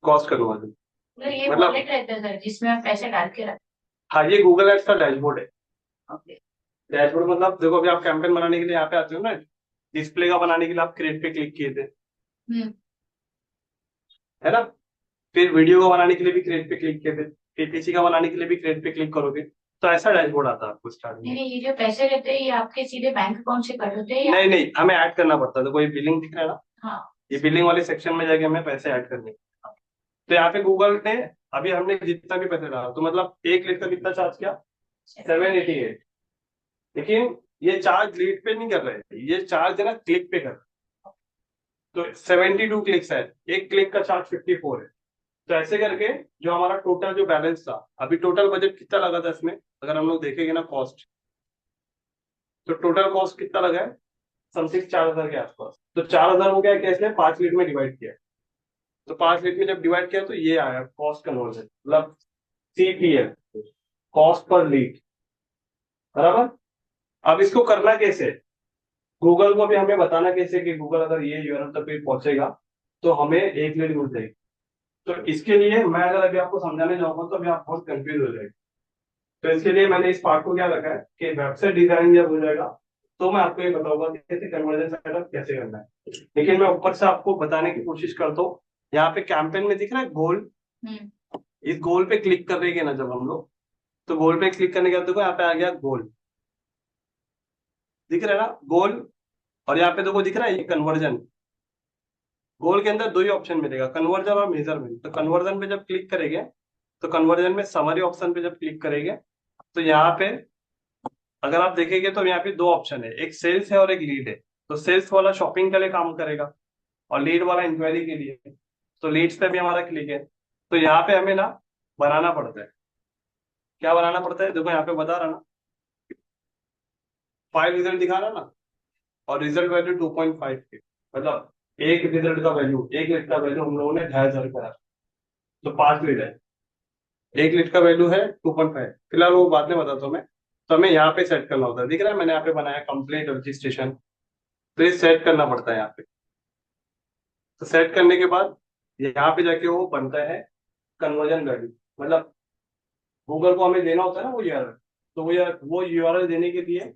कॉस्ट करूंगा। ये मतलब वॉलेट रहता है सर, जिसमें आप पैसे डाल के रखते हाँ, ये गूगल एड्स का डैशबोर्ड है। हैं। डैशबोर्ड मतलब देखो, अभी आप कैंपेन बनाने के लिए यहाँ पे आते हो ना, डिस्प्ले का बनाने के लिए आप क्रिएट पे क्लिक किए थे, हम्म। है ना? फिर वीडियो का बनाने के लिए भी क्रिएट पे क्लिक किए थे, पीपीसी का बनाने के लिए भी क्रिएट पे क्लिक करोगे तो ऐसा डैशबोर्ड आता है आपको स्टार्टिंग नहीं में। नहीं, ये जो पैसे रहते हैं ये आपके सीधे बैंक अकाउंट से कट होते हैं या? नहीं नहीं, हमें ऐड करना पड़ता है। तो कोई बिलिंग दिख रहा है ना, हाँ। ये बिलिंग वाले सेक्शन में जाके हमें पैसे ऐड करने हैं। तो यहाँ पे गूगल ने अभी हमने जितना भी पैसे डाला, तो मतलब एक लीड का कितना चार्ज किया? 788। लेकिन ये चार्ज लीड पे नहीं कर रहे, ये चार्ज है ना क्लिक पे कर रहे। तो 72 क्लिक्स है, एक क्लिक का चार्ज 54 है। तो ऐसे करके जो हमारा टोटल जो बैलेंस था, अभी टोटल बजट कितना लगा था इसमें, अगर हम लोग देखेंगे ना कॉस्ट, तो टोटल कॉस्ट कितना लगा है? समथिंग 4,000 के आसपास। तो 4,000 हो गया कैसे? 5 लीड में डिवाइड किया। तो 5 लीड में जब डिवाइड किया तो ये आया कॉस्ट कन्वर्जन, मतलब CPL, कॉस्ट पर लीड, बराबर। अब इसको करना कैसे? गूगल को भी हमें बताना कैसे कि गूगल अगर ये यूआरएल तक भी पहुंचेगा तो हमें एक लीड मिल जाएगी। तो इसके लिए मैं अगर अभी आपको समझाने जाऊंगा तो अभी आप बहुत कंफ्यूज हो जाएंगे। तो इसके लिए मैंने इस पार्ट को क्या रखा है कि वेबसाइट डिजाइन जब हो जाएगा तो मैं आपको ये बताऊंगा कि कैसे कन्वर्जन सेटअप कैसे करना है। लेकिन मैं ऊपर से आपको बताने की कोशिश करता हूँ। यहाँ पे कैंपेन में दिख रहा है गोल, इस गोल पे क्लिक कर रहे हैं ना जब हम लोग, तो गोल पे क्लिक करने के बाद देखो यहाँ पे आ गया गोल, दिख रहा है ना गोल। और यहाँ पे देखो दिख रहा है ये कन्वर्जन। गोल के अंदर दो ही ऑप्शन मिलेगा, कन्वर्जन और मेजरमेंट। तो कन्वर्जन पे जब क्लिक करेंगे, तो कन्वर्जन में समरी ऑप्शन पे जब क्लिक करेंगे तो यहाँ पे अगर आप देखेंगे तो यहाँ पे दो ऑप्शन है, एक सेल्स है और एक लीड है। तो सेल्स वाला शॉपिंग के लिए काम करेगा और लीड वाला इंक्वायरी के लिए। तो लीड्स पे भी हमारा क्लिक है। तो यहाँ पे हमें ना बनाना पड़ता है, क्या बनाना पड़ता है देखो यहाँ पे बता रहा ना, 5 रिजल्ट दिखा रहा ना, और रिजल्ट वैल्यू 2.5 के, मतलब एक रिजल्ट का वैल्यू, एक लीड का वैल्यू हम लोगों ने 2,500 करा। तो 5 लीड है, एक लीड का वैल्यू है 2.5। फिलहाल वो बाद में बताता हूँ मैं। तो हमें यहाँ पे सेट करना होता है, दिख रहा है मैंने यहाँ पे बनाया कंप्लीट रजिस्ट्रेशन। तो ये सेट करना पड़ता है यहाँ पे। तो सेट करने के बाद यहाँ पे जाके वो बनता है कन्वर्जन वैल्यू, मतलब गूगल को हमें देना होता है ना वो यूआरएल। तो वो यूआरएल देने के लिए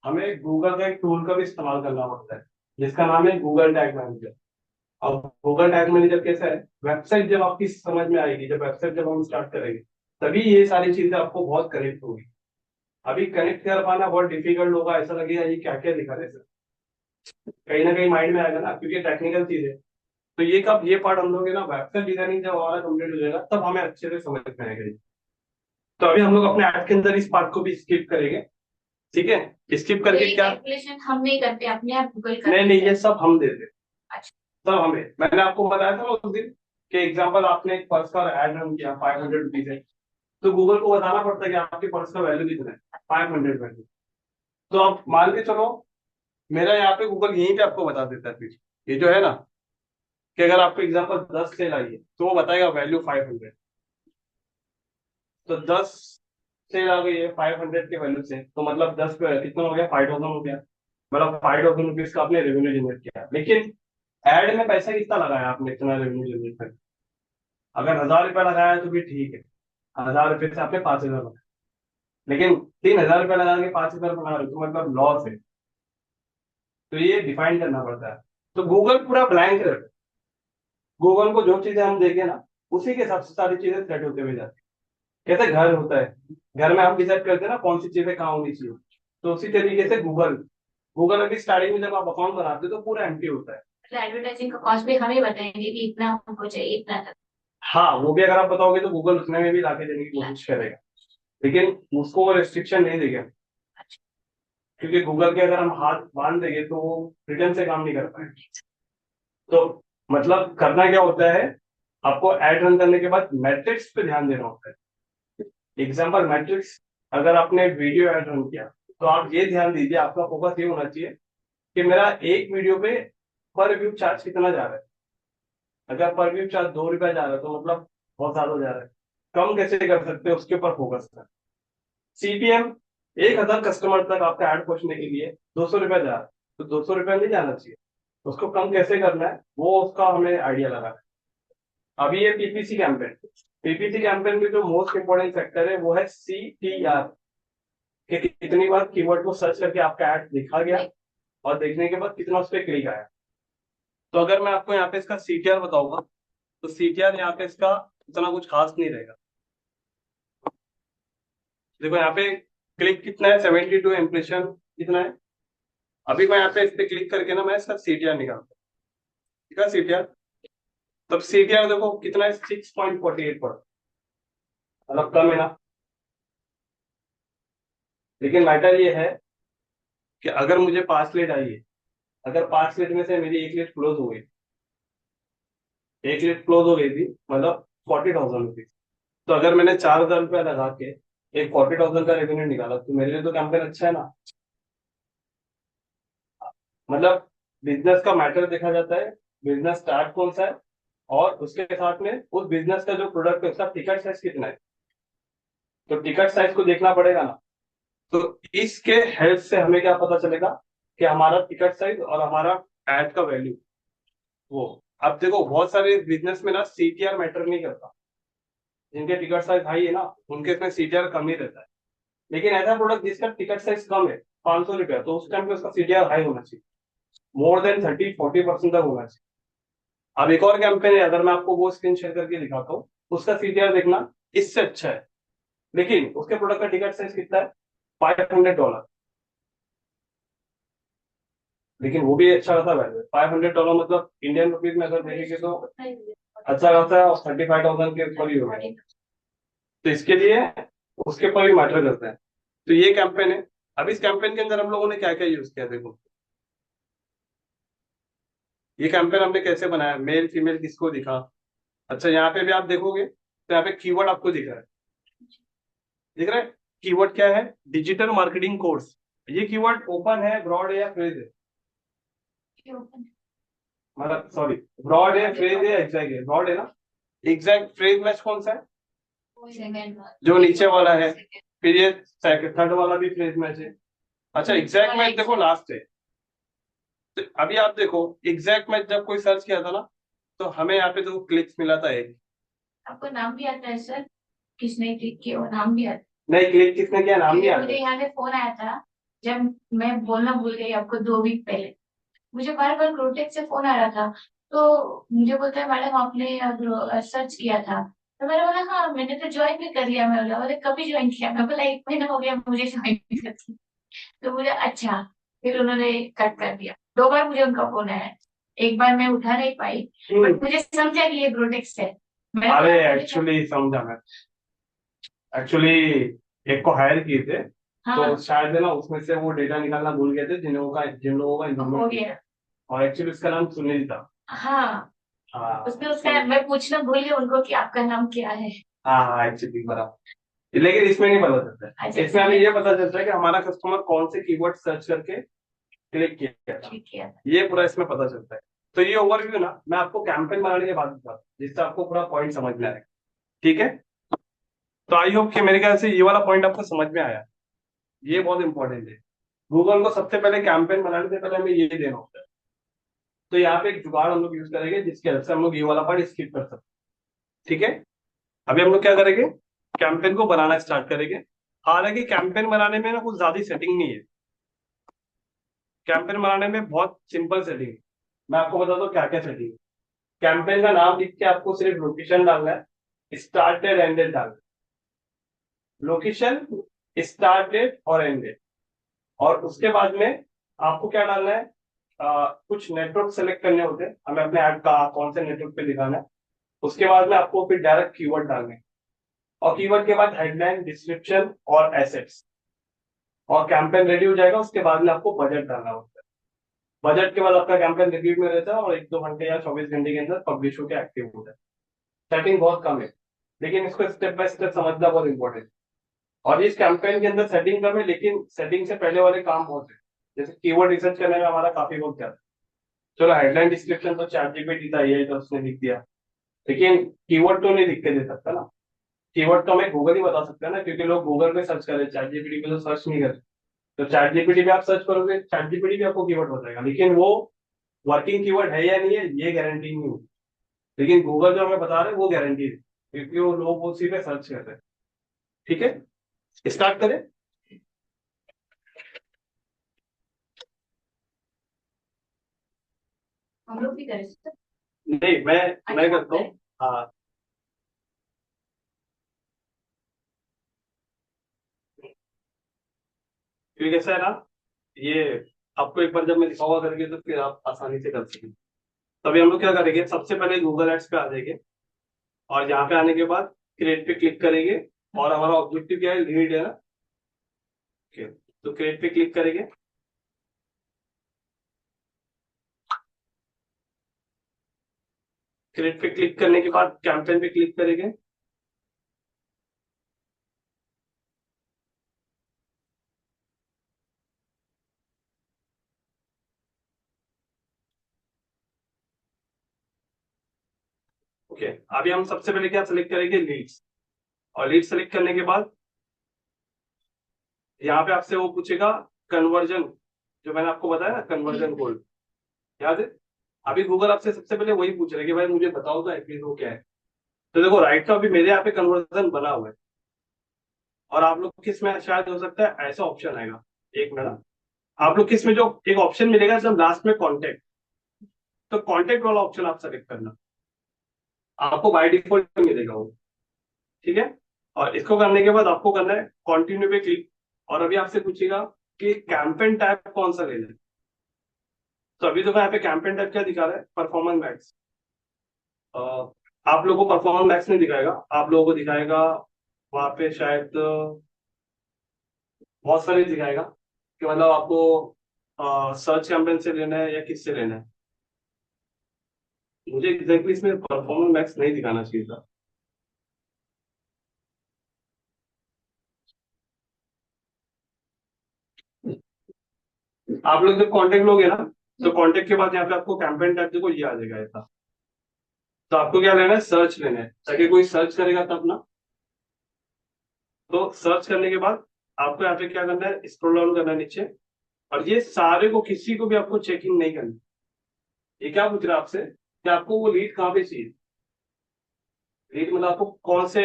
हमें गूगल का एक टूल का भी इस्तेमाल करना पड़ता है, जिसका नाम है गूगल टैग मैनेजर। अब गूगल टैग मैनेजर कैसा है? वेबसाइट जब आपकी समझ में आएगी, जब वेबसाइट जब हम स्टार्ट करेंगे, तभी ये सारी चीजें आपको बहुत कनेक्ट होगी। अभी कनेक्ट कर पाना बहुत डिफिकल्ट होगा, ऐसा लगेगा ये क्या क्या दिखा रहे हैं सर, कहीं ना कहीं माइंड में आएगा ना, क्योंकि टेक्निकल चीज है। तो ये कब ये पार्ट हम लोग है ना, वेबसाइट डिजाइनिंग जब हमारा कंप्लीट हो जाएगा तब हमें अच्छे से समझ में आएगा ये। तो अभी हम लोग अपने ऐड के अंदर इस पार्ट को भी स्किप करेंगे, ठीक है? स्किप तो करके ये क्या, कैलकुलेशन हम नहीं करते, अपने आप गूगल करते नहीं नहीं, ये सब हम देते हैं। अच्छा। सब हमें, मैंने आपको बताया था ना उस दिन कि एग्जाम्पल आपने एक पर्स का ऐड रन किया 500 रुपीज है, तो गूगल को बताना पड़ता है कि आपके पर्स का वैल्यू कितना है, 500 वैल्यू। तो आप मान के चलो मेरा यहाँ पे गूगल यहीं पे आपको बता देता है फिर, ये जो है ना कि अगर आपको एग्जाम्पल 10 सेल आई है तो वो बताएगा वैल्यू 500। तो 10 सेल आ गई है 500 के वैल्यू से, तो मतलब 10 पे कितना हो गया, 5,000 हो गया। मतलब 5,000 रुपीज का आपने रेवेन्यू जनरेट किया। लेकिन एड में पैसा कितना लगाया आपने, इतना रेवेन्यू जनरेट कर? अगर 1,000 रुपया लगाया तो भी ठीक है, 1,000 रुपये से आपने 5,000 लगाया। लेकिन 3,000 रुपया लगा के 5,000 बना रहे हो तो मतलब लॉस है। तो ये डिफाइन करना पड़ता है। तो गूगल पूरा ब्लैंक है, गूगल को जो चीजें हम देखें ना उसी के हिसाब से सारी चीजें सेट होते हुए जाती है। कैसे घर होता है, घर में हम डिसाइड करते हैं ना कौन सी चीजें कहाँ होनी चाहिए, तो उसी तरीके से गूगल, गूगल अभी स्टार्टिंग में जब आप अकाउंट बनाते हो तो पूरा एम्प्टी होता है। एडवर्टाइजिंग का कॉस्ट भी हम ही बताएंगे कि इतना हमको चाहिए, इतना तक। हाँ, वो भी अगर आप बताओगे तो गूगल उतने में भी लाके देने की कोशिश करेगा, लेकिन उसको वो रेस्ट्रिक्शन नहीं देगा, क्योंकि गूगल के अगर हम हाथ बांध देंगे तो वो रिटर्न से काम नहीं कर पाएंगे। तो मतलब करना क्या होता है, आपको एड रन करने के बाद मैट्रिक्स पे ध्यान देना होता है। एग्जाम्पल मैट्रिक्स, अगर आपने वीडियो एड रन किया तो आप ये ध्यान दीजिए, आपका फोकस ये होना चाहिए कि मेरा एक वीडियो पे पर व्यू चार्ज कितना जा रहा है। अगर पर व्यू चार्ज 2 रुपया जा रहा है तो मतलब बहुत ज्यादा जा रहा है, कम कैसे कर सकते हैं उसके ऊपर फोकस कर। सीपीएम, 1,000 कस्टमर तक आपका ऐड पहुंचने के लिए 200 रुपया जा रहा है, तो 200 रुपया नहीं जाना चाहिए, उसको कम कैसे करना है वो उसका हमें आइडिया लगा है। अभी ये पीपीसी कैंपेन, पीपीसी कैंपेन में जो मोस्ट इंपोर्टेंट फैक्टर है वो है CTR, कि कितनी बार कीवर्ड को सर्च करके आपका ऐड देखा गया और देखने के बाद कितना उस पर क्लिक आया। तो अगर मैं आपको यहाँ पे इसका CTR बताऊंगा तो CTR यहाँ पे इसका इतना कुछ खास नहीं रहेगा। देखो यहाँ पे क्लिक कितना है, 72 इम्प्रेशन कितना है। अभी मैं यहाँ पे इस पे क्लिक करके ना मैं इसका CTR निकालता हूँ, ठीक है CTR, तब CTR देखो कितना है, 6.48 पर, मतलब कम है ना। लेकिन मैटर ये है कि अगर मुझे 5 लीड आई है, अगर 5 लीड में से मेरी 1 लीड क्लोज हो गई, 1 लीड क्लोज हो गई थी मतलब 40,000 रुपीज, तो अगर मैंने 4,000 रुपया लगा के एक 40,000 का रेवेन्यू निकाला तो मेरे लिए तो कैंपेन अच्छा है ना। मतलब बिजनेस का मैटर देखा जाता है, बिजनेस स्टार्ट कौन सा है, और उसके साथ में उस बिजनेस का जो प्रोडक्ट है उसका टिकट साइज कितना है, तो टिकट साइज को देखना पड़ेगा ना। तो इसके हेल्प से हमें क्या पता चलेगा कि हमारा टिकट साइज और हमारा एड का वैल्यू वो। अब देखो बहुत सारे बिजनेस में ना CTR मैटर नहीं करता, जिनके टिकट साइज हाई है ना उनके इसमें CTR कम ही रहता है। लेकिन ऐसा प्रोडक्ट जिसका टिकट साइज कम है, 500 रुपया, तो उस टाइम पे उसका CTR हाई होना चाहिए, मोर देन 30-40% तक होना चाहिए। अब एक और कैंपेन है, अगर मैं आपको वो स्क्रीन शेयर करके दिखाता हूँ, उसका CTR देखना इससे अच्छा है, लेकिन उसके प्रोडक्ट का टिकट साइज कितना है, $500। लेकिन वो भी अच्छा खासा वैल्यू है, $500 मतलब इंडियन रुपीज में अगर देखेंगे तो अच्छा खासा है, और 35,000 के ऊपर ही होगा। तो इसके लिए उसके ऊपर भी मैटर करता है। तो ये कैंपेन है। अब इस कैंपेन के अंदर हम लोगों ने क्या क्या यूज किया, देखो ये कैंपेन हमने कैसे बनाया, मेल फीमेल किसको दिखा। अच्छा यहाँ पे भी आप देखोगे तो यहाँ पे कीवर्ड आपको दिख रहा है, दिख रहा है। कीवर्ड क्या है, डिजिटल मार्केटिंग कोर्स। ये कीवर्ड ओपन है, ब्रॉड है या फ्रेज है, मतलब सॉरी, ब्रॉड है, फ्रेज है, एग्जैक्ट है, ब्रॉड है ना। एग्जैक्ट फ्रेज मैच कौन सा है, जो नीचे वाला है। फिर ये थर्ड वाला भी फ्रेज मैच है। अच्छा एग्जैक्ट मैच देखो लास्ट है। तो अभी आप देखो एग्जैक्ट मैच जब कोई सर्च किया था ना तो हमें यहाँ पे तो क्लिक्स मिला था एक। आपको नाम भी आता है सर, किसने क्लिक किया वो नाम भी आता नहीं, क्लिक किसने किया नाम नहीं है। आता। मुझे यहाँ पे फोन आया था, जब मैं बोलना भूल गई आपको 2 वीक पहले, मुझे बार बार ग्रोटेक से फोन आ रहा था। तो मुझे बोलता है मैडम आपने सर्च किया था, तो मैंने बोला हाँ मैंने तो ज्वाइन भी कर लिया। मैं बोला कभी ज्वाइन किया, मैं बोला 1 महीना हो गया मुझे ज्वाइन करती। तो मुझे अच्छा, फिर उन्होंने कट कर दिया। 2 बार मुझे उनका फोन आया, एक बार मैं उठा नहीं पाई, बट मुझे समझा कि ये ग्रोटेक्स है। अरे एक्चुअली समझा मैं, एक्चुअली एक को हायर किए थे, हाँ तो शायद है ना उसमें से वो डेटा निकालना भूल गए थे जिन लोगों का हो इन्वॉल्वमेंट गया। किया। और एक्चुअली उसका नाम सुनील था। हाँ हाँ उसमें उसका मैं पूछना भूल गई उनको कि आपका नाम क्या है। हाँ हाँ एक्चुअली बराबर। लेकिन इसमें नहीं पता चलता है, अच्छा, इसमें हमें ये पता चलता है कि हमारा कस्टमर कौन से कीवर्ड सर्च करके क्लिक किया था, ठीक है। ये पूरा इसमें पता चलता है। तो ये ओवरव्यू ना मैं आपको कैंपेन बनाने के बाद बताता हूँ, जिससे आपको पूरा पॉइंट समझ में आएगा, ठीक है। तो आई होप कि मेरे ख्याल से ये वाला पॉइंट आपको समझ में आया, ये बहुत इंपॉर्टेंट है। गूगल को सबसे पहले कैंपेन बनाने से पहले हमें ये देना होता है। तो यहाँ पे एक जुगाड़ हम लोग यूज करेंगे जिसकी हेल्प से हम लोग ये वाला पार्ट स्किप कर सकते हैं, ठीक है। अभी हम लोग क्या करेंगे, कैंपेन को बनाना स्टार्ट करेंगे। हालांकि कैंपेन बनाने में ना कुछ ज्यादा सेटिंग नहीं है, कैंपेन बनाने में बहुत सिंपल सेटिंग है। मैं आपको बताता हूँ क्या क्या सेटिंग है। कैंपेन का नाम लिख के आपको सिर्फ लोकेशन डालना है, स्टार्टेड एंडेड डालना है, लोकेशन, स्टार्ट डेट और एंड डेट। और उसके बाद में आपको क्या डालना है, कुछ नेटवर्क सेलेक्ट करने होते हैं, हमें अपने ऐड का कौन से नेटवर्क पे दिखाना है। उसके बाद में आपको फिर डायरेक्ट कीवर्ड डालने हैं। और कीवर्ड के बाद हेडलाइन, डिस्क्रिप्शन और एसेट्स, और कैंपेन रेडी हो जाएगा। उसके बाद में आपको बजट डालना होता है। बजट के बाद आपका कैंपेन रिव्यू में रहता है और 1-2 घंटे या 24 घंटे के अंदर पब्लिश होकर एक्टिव होता है। सेटिंग बहुत कम है, लेकिन इसको स्टेप बाय स्टेप समझना बहुत इंपॉर्टेंट है। और इस कैंपेन के अंदर सेटिंग कम है, लेकिन सेटिंग से पहले वाले काम बहुत है। जैसे कीवर्ड रिसर्च करने में हमारा काफी बहुत ज्यादा है। चलो हेडलाइन डिस्क्रिप्शन तो चैट जीपीटी था, ये तो उसने लिख दिया, लेकिन कीवर्ड तो नहीं लिख के दे सकता ना। कीवर्ड तो हमें गूगल ही बता सकता है ना, क्योंकि लोग गूगल पे सर्च करें, चैट जीपीटी पे तो सर्च नहीं करते। तो चैट जीपीटी पे आप सर्च करोगे, चैट जीपीटी भी आपको कीवर्ड बताएगा, लेकिन वो वर्किंग कीवर्ड है या नहीं है ये गारंटी नहीं होती। लेकिन गूगल जो हमें बता रहे हैं वो गारंटी है, क्योंकि वो लोग उसी पे सर्च कर रहे हैं। ठीक है, स्टार्ट करें। हम लोग भी करें सर। नहीं, मैं अच्छा, करता हूँ। हाँ, क्योंकि कैसा है ना, ये आपको एक बार जब मैं दिखाऊंगा करके तो फिर आप आसानी से कर सकेंगे। तभी हम लोग क्या करेंगे, सबसे पहले गूगल एड्स पे आ जाएंगे। और यहाँ पे आने के बाद क्रिएट पे क्लिक करेंगे। और हमारा ऑब्जेक्टिव क्या है, लीड है ना। ओके, तो क्रिएट पे क्लिक करेंगे। क्रिएट पे क्लिक करने के बाद कैंपेन पे क्लिक करेंगे। ओके, अभी हम सबसे पहले क्या सेलेक्ट करेंगे, लीड्स। और लीड सेलेक्ट करने के बाद यहाँ पे आपसे वो पूछेगा कन्वर्जन, जो मैंने आपको बताया ना, कन्वर्जन कोड, याद है। अभी गूगल आपसे सबसे पहले वही पूछ रहा है कि भाई मुझे बताओ तो एटलीस्ट वो क्या है। तो देखो राइट का अभी मेरे यहाँ पे कन्वर्जन बना हुआ है। और आप लोग किस में शायद हो सकता है ऐसा ऑप्शन आएगा, एक मिनट। आप लोग किस में जो एक ऑप्शन मिलेगा एकदम लास्ट में, कॉन्टेक्ट। तो कॉन्टेक्ट वाला ऑप्शन आप सेलेक्ट करना, आपको बाय डिफॉल्ट मिलेगा वो। ठीक है। और इसको करने के बाद आपको करना है कंटिन्यू पे क्लिक। और अभी आपसे पूछेगा कि कैंपेन टाइप कौन सा लेना है। तो अभी तो यहाँ पे कैंपेन टाइप क्या दिखा रहा है, परफॉर्मेंस मैक्स। आप लोगों को परफॉर्मेंस मैक्स नहीं दिखाएगा, आप लोगों को दिखाएगा वहां पे शायद बहुत सारे दिखाएगा कि मतलब आपको सर्च कैंपेन से लेना है या किससे लेना है। मुझे एग्जैक्टली इसमें परफॉर्मेंस मैक्स नहीं दिखाना चाहिए था। आप लोग जब कांटेक्ट लोगे ना, तो कांटेक्ट के बाद यहाँ पे आपको कैंपेन टाइप देखो ये आ जाएगा ऐसा। तो आपको क्या लेना है, सर्च लेना है, ताकि कोई सर्च करेगा तब ना। तो सर्च करने के बाद आपको यहाँ पे क्या करना है, स्क्रॉल डाउन करना है नीचे। और ये सारे को किसी को भी आपको चेकिंग नहीं करनी। ये क्या पूछ रहा है आपसे कि आपको वो लीड कहाँ पे चाहिए। लीड मतलब आपको कौन से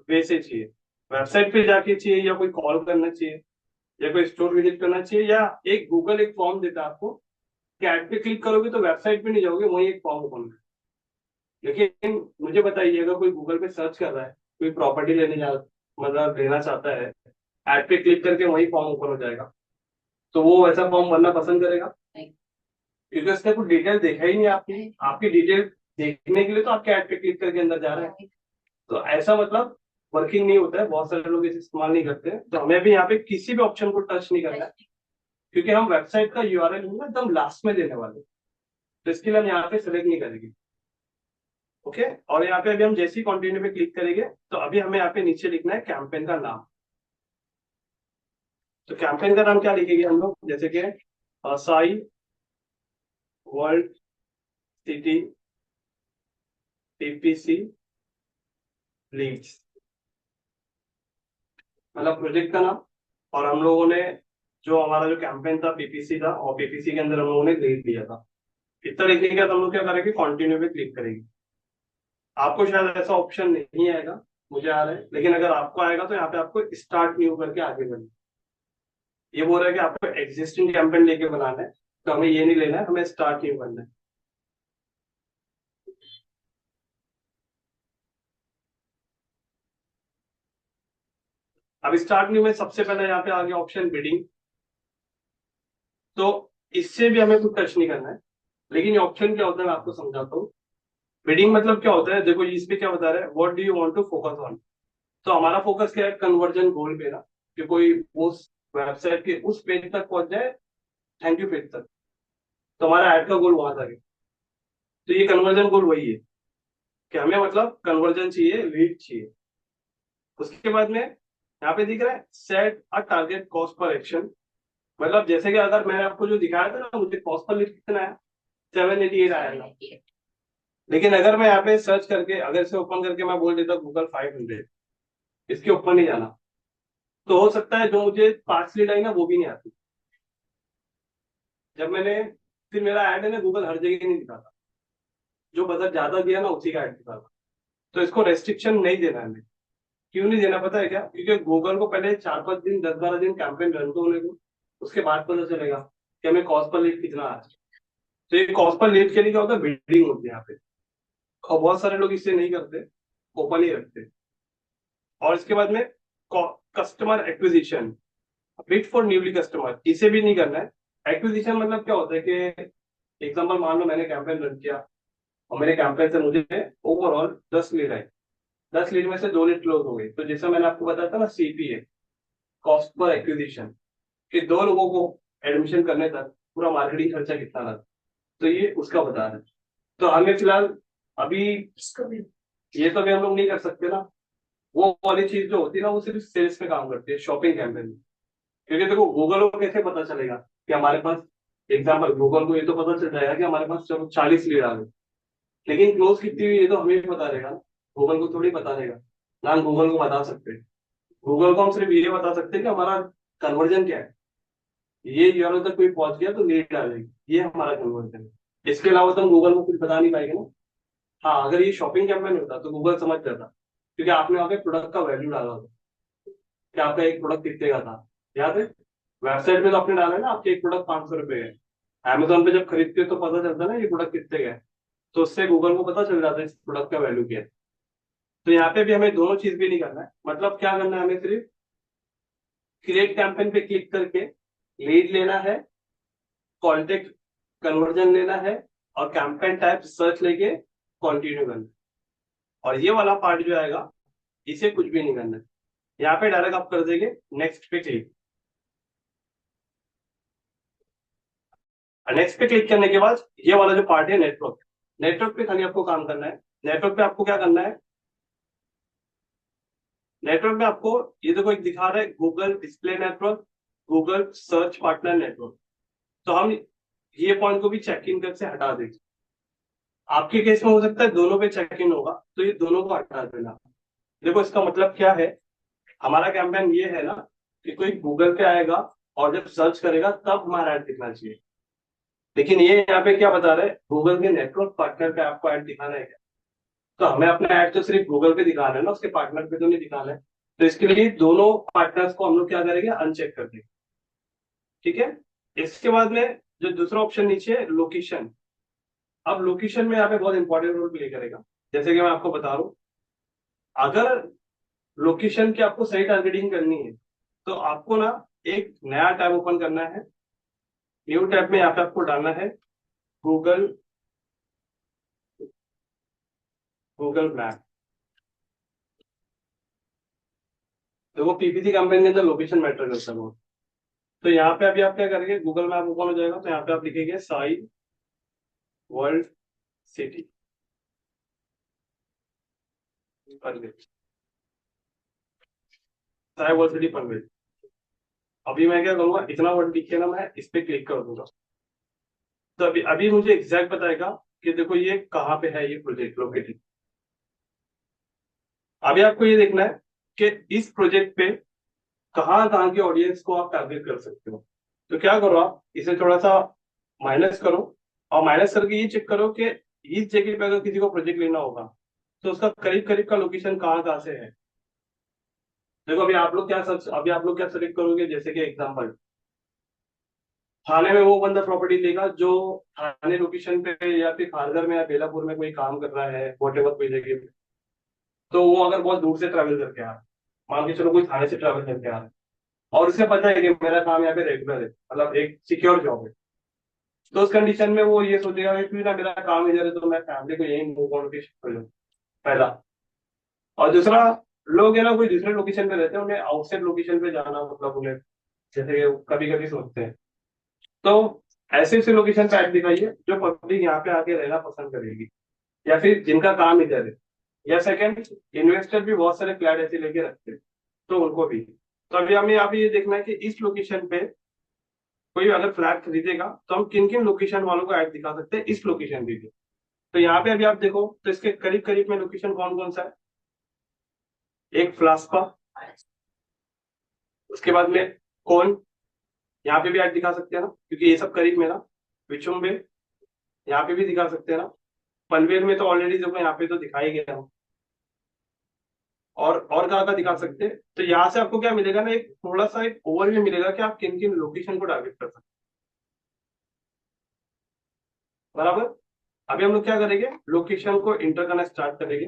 वे से चाहिए, वेबसाइट पे जाके चाहिए, या कोई कॉल करना चाहिए, या कोई स्टोर विजिट करना चाहिए, या एक गूगल एक फॉर्म देता है आपको कि ऐड पे क्लिक करोगे तो वेबसाइट पे नहीं जाओगे, वही एक फॉर्म ओपन है। लेकिन मुझे बताइए, अगर कोई गूगल पे सर्च कर रहा है, कोई प्रॉपर्टी लेने जा मतलब लेना चाहता है, ऐड पे क्लिक करके वही फॉर्म ओपन हो जाएगा, तो वो वैसा फॉर्म भरना पसंद करेगा? क्योंकि उसने कुछ डिटेल देखा ही नहीं आपकी। आपकी डिटेल देखने के लिए तो आपके ऐड पे क्लिक करके अंदर जा रहे हैं। तो ऐसा मतलब वर्किंग नहीं होता है, बहुत सारे लोग इसे इस्तेमाल नहीं करते हैं। तो हमें भी यहाँ पे किसी भी ऑप्शन को टच नहीं करना है, क्योंकि हम वेबसाइट का यूआरएल एकदम लास्ट में देने वाले हैं। तो इसके लिए हम यहाँ पे सिलेक्ट नहीं करेंगे। ओके, और यहाँ पे अभी हम जैसे ही कंटिन्यू पे क्लिक करेंगे, तो अभी हमें यहाँ पे नीचे लिखना है कैंपेन का नाम। तो कैंपेन का नाम क्या लिखेंगे हम लोग, जैसे कि Sai world city PPC leads, मतलब प्रोजेक्ट का नाम। और हम लोगों ने जो हमारा जो कैंपेन था पीपीसी था, और पीपीसी के अंदर हम लोगों ने लीड लिया था। इतना लिखने के बाद हम लोग क्या करेंगे, कंटिन्यू पे क्लिक करेंगे। आपको शायद ऐसा ऑप्शन नहीं आएगा, मुझे आ रहा है, लेकिन अगर आपको आएगा तो यहाँ पे आपको स्टार्ट न्यू करके आगे बढ़ना। ये बोल रहा है कि आपको एग्जिस्टिंग कैंपेन लेके बनाना है, तो हमें ये नहीं लेना है, हमें स्टार्ट न्यू करना है। अब स्टार्ट न्यू में सबसे पहले यहाँ पे आ गया ऑप्शन बिडिंग। तो इससे भी हमें कुछ टच नहीं करना है। लेकिन ये ऑप्शन क्या होता है मैं आपको समझाता हूँ। बिडिंग मतलब क्या होता है, देखो इस पे क्या बता रहा है, what do you want to focus on. तो हमारा फोकस क्या है, कन्वर्जन गोल पे ना, कि कोई उस वेबसाइट के उस पेज तक पहुंच जाए, थैंक यू पेज तक। तो हमारा ऐड का गोल वहां तक है। तो ये कन्वर्जन गोल वही है कि हमें मतलब कन्वर्जन चाहिए, लीड चाहिए। उसके बाद में यहाँ पे दिख रहा है set a target cost per action. मतलब जैसे कि अगर मैंने आपको जो दिखाया था ना, मुझे कॉस्ट पर लीड कितना है, 788 आया। लेकिन अगर मैं यहाँ पे सर्च करके, अगर इसे ओपन करके मैं बोल देता गूगल 500, इसके ऊपर नहीं जाना, तो हो सकता है जो मुझे 5 लीड आई ना वो भी नहीं आती। जब मैंने, फिर मेरा ऐड है ना गूगल हर जगह नहीं दिखाता, जो बजट ज्यादा दिया ना उसी का ऐड दिखाता। तो इसको रेस्ट्रिक्शन नहीं देना है हमें। क्यों नहीं देना पता है क्या, क्योंकि गूगल को पहले 4-5 दिन 10-12 दिन कैंपेन रन तो होने को, उसके बाद पता चलेगा कि हमें कॉस्ट पर लीड कितना आ रहा है। तो ये कॉस्ट पर लीड के लिए क्या होता है, बिल्डिंग होती है यहाँ पे। और बहुत सारे लोग इससे नहीं करते, ओपन ही रखते। और इसके बाद में customer acquisition, bit for newly customer, इसे भी नहीं करना है। एक्विजिशन मतलब क्या होता है कि एग्जाम्पल मान लो मैंने कैंपेन रन किया, और मेरे कैंपेन से मुझे ओवरऑल 10 लीड आए। 10 लीड में से 2 लीड क्लोज हो गई, तो जैसा मैंने आपको बताया था ना सीपीए, कॉस्ट पर एक्विजिशन, कि 2 लोगों को एडमिशन करने तक पूरा मार्केटिंग खर्चा कितना लगा, तो ये उसका बता रहा है। तो हमें फिलहाल अभी इसको भी ये तो अभी हम लोग नहीं कर सकते ना। वो वाली चीज जो होती है ना, वो सिर्फ सेल्स में काम करती है, शॉपिंग कैंपेन में। क्योंकि देखो गूगल को कैसे पता चलेगा कि हमारे पास, एग्जाम्पल गूगल को ये तो पता चल जाएगा कि हमारे पास चलो 40 लीड आ गए, लेकिन क्लोज कितनी हुई ये तो हमें भी पता रहेगा ना, गूगल को थोड़ी पता रहेगा। ना हम गूगल को बता सकते। गूगल को हम सिर्फ ये बता सकते हैं कि हमारा कन्वर्जन क्या है, ये यूआरएल तक कोई पहुंच गया तो लीड आ जाएगी, ये हमारा कन्वर्जन है। इसके अलावा तो हम गूगल को कुछ बता नहीं पाएंगे ना। हाँ, अगर ये शॉपिंग कैंपेन होता तो गूगल समझ जाता, क्योंकि आपने वहां पे प्रोडक्ट का वैल्यू डाला होता कि आपका एक प्रोडक्ट कितने का था, याद है। वेबसाइट पे तो आपने डाला है ना, आपके एक प्रोडक्ट 500 रुपए है। अमेजोन पे जब खरीदते हो तो पता चलता है ना ये प्रोडक्ट कितने का है। तो उससे गूगल को पता चल जाता है इस प्रोडक्ट का वैल्यू क्या है। तो यहाँ पे भी हमें दोनों चीज भी नहीं करना है। मतलब क्या करना है, हमें सिर्फ क्रिएट कैंपेन पे क्लिक करके लीड लेना है, कॉन्टेक्ट कन्वर्जन लेना है, और कैंपेन टाइप सर्च लेके कंटिन्यू करना है। और ये वाला पार्ट जो आएगा, इसे कुछ भी नहीं करना है। यहाँ पे डायरेक्ट आप कर देंगे नेक्स्ट पे क्लिक। नेक्स्ट पे क्लिक करने के बाद ये वाला जो पार्ट है नेटवर्क, नेटवर्क पे खाली आपको काम करना है। नेटवर्क पे आपको क्या करना है, नेटवर्क में आपको ये देखो एक दिखा रहा है Google display network, Google search partner network. तो हम ये पॉइंट को भी चेक इन करके हटा देंगे। आपके केस में हो सकता है दोनों पे चेक इन होगा, तो ये दोनों को हटा देना। देखो इसका मतलब क्या है, हमारा कैंपेन ये है ना कि कोई गूगल पे आएगा और जब सर्च करेगा तब हमारा ऐड दिखना चाहिए। लेकिन ये यहाँ पे क्या बता रहे हैं, गूगल के नेटवर्क पार्टनर पे आपको ऐड दिखाना है क्या। तो हमें अपना ऐड तो सिर्फ गूगल पे दिखाना है ना, उसके पार्टनर पे तो नहीं दिखाना है। तो इसके लिए दोनों पार्टनर्स को हम लोग क्या करेंगे, अनचेक कर देंगे। ठीक है। इसके बाद में जो दूसरा ऑप्शन नीचे है लोकेशन। अब लोकेशन में यहाँ पे बहुत इंपॉर्टेंट रोल प्ले करेगा। जैसे कि मैं आपको बता रहा हूँ, अगर लोकेशन की आपको सही टारगेटिंग करनी है, तो आपको ना एक नया टैब ओपन करना है। न्यू टैब में यहाँ पे आपको डालना है गूगल, गूगल मैप। देखो पीपीसी कैंपेन के अंदर लोकेशन मैटर करता है बहुत। तो यहाँ पे अभी आप क्या करेंगे, गूगल मैप ओपन हो जाएगा, तो यहाँ पे आप लिखेंगे Sai world city Panvel, Sai world city Panvel. अभी मैं क्या करूंगा, इतना वर्ड लिख के ना मैं इस पे क्लिक कर दूंगा। तो अभी अभी मुझे एग्जैक्ट बताएगा कि देखो ये कहाँ पे है, ये प्रोजेक्ट लोकेटेड। अभी आपको ये देखना है कि इस प्रोजेक्ट पे कहाँ कहाँ की ऑडियंस को आप टारगेट कर सकते हो। तो क्या करो, आप इसे थोड़ा सा माइनस करो, और माइनस करके ये चेक करो कि इस जगह पे अगर किसी को प्रोजेक्ट लेना होगा तो उसका करीब करीब का लोकेशन कहाँ कहाँ से है। देखो अभी आप लोग क्या सेलेक्ट करोगे, जैसे कि एग्जांपल थाने में वो बंदा प्रॉपर्टी लेगा जो थाने लोकेशन पे या फिर खारघर में या बेलापुर में कोई काम कर रहा है, वॉट एवर कोई जगह पे। तो वो अगर बहुत दूर से ट्रैवल करके आ रहा है, मान के चलो कोई थाने से ट्रैवल करके आ रहा है, और उसे पता है कि मेरा काम यहाँ पे रेगुलर है, मतलब एक सिक्योर जॉब है, तो उस कंडीशन में वो ये सोचेगा कि क्यों ना मेरा काम इधर है तो मैं फैमिली को यही मूव ऑन के शिफ्ट कर लूँ, पहला। और दूसरा, लोग है ना कोई दूसरे लोकेशन पे रहते हैं, उन्हें आउटसाइड लोकेशन पे जाना मतलब उन्हें जैसे कभी कभी सोचते हैं। तो ऐसे ऐसे लोकेशन पे ऐड दिखाइए जो पब्लिक यहाँ पे आके रहना पसंद करेगी, या फिर जिनका काम इधर है। या सेकंड, इन्वेस्टर भी बहुत सारे फ्लैट ऐसे लेके रखते हैं, तो उनको भी। तो अभी हमें यहाँ पे ये देखना है कि इस लोकेशन पे कोई अगर फ्लैट खरीदेगा तो हम किन किन लोकेशन वालों को ऐड दिखा सकते हैं इस लोकेशन पे भी। तो यहाँ पे अभी आप देखो तो इसके करीब करीब में लोकेशन कौन कौन सा है। एक फ्लास्पा, उसके बाद में कौन, यहाँ पे भी ऐड दिखा सकते हैं ना क्योंकि ये सब करीब में ना। विचुम्बे, यहाँ पे भी दिखा सकते हैं ना। पनवेल में तो ऑलरेडी देखो यहाँ पे तो दिखाई गया हम। और कहाँ का दिखा सकते हैं, तो यहाँ से आपको क्या मिलेगा ना, एक थोड़ा सा एक ओवरव्यू मिलेगा कि आप किन किन लोकेशन को टारगेट कर सकते हैं, बराबर। अभी हम लोग क्या करेंगे, लोकेशन को इंटर करना स्टार्ट करेंगे।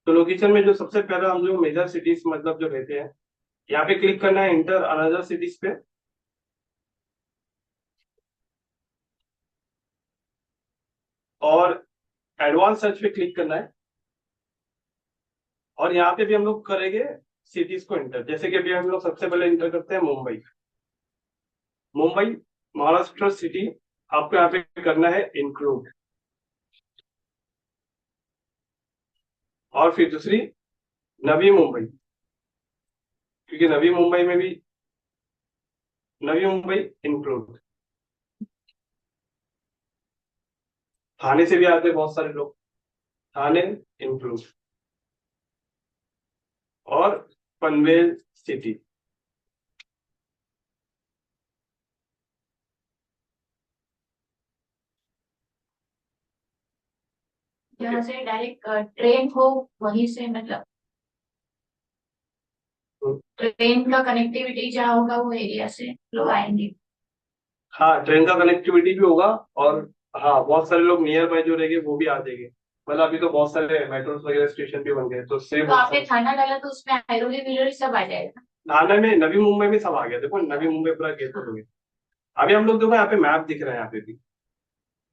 तो लोकेशन में जो सबसे पहला हम जो मेजर सिटीज मतलब जो रहते हैं, यहाँ पे क्लिक करना है इंटर अनदर सिटीज पे। और एडवांस सर्च पे क्लिक करना है। और यहाँ पे भी हम लोग करेंगे सिटीज को इंटर, जैसे कि अभी हम लोग सबसे पहले इंटर करते हैं मुंबई। मुंबई, महाराष्ट्र सिटी, आपको यहाँ पे करना है इंक्लूड। और फिर दूसरी, नवी मुंबई, क्योंकि नवी मुंबई इंक्लूड। थाने से भी आते हैं बहुत सारे लोग, थाने इंक्लूड। और पनवेल सिटी। जहाँ से डायरेक्ट ट्रेन हो, वहीं से मतलब ट्रेन का कनेक्टिविटी जहाँ होगा वो एरिया से लोग आएंगे। हाँ, ट्रेन का कनेक्टिविटी भी होगा। और हाँ, बहुत सारे लोग नियर बाय जो रहेंगे वो भी आ जाएंगे। मतलब अभी तो बहुत सारे मेट्रो वगैरह स्टेशन भी बन गए तो उससे तो आपने थाना डाला तो उसमें हाइरोली विलोरी सब आ जाएगा। थाने में नवी मुंबई में सब आ गया, देखो नवी मुंबई पूरा गेट हो गया। अभी हम लोग देखो यहाँ पे मैप दिख रहा है यहाँ पे भी।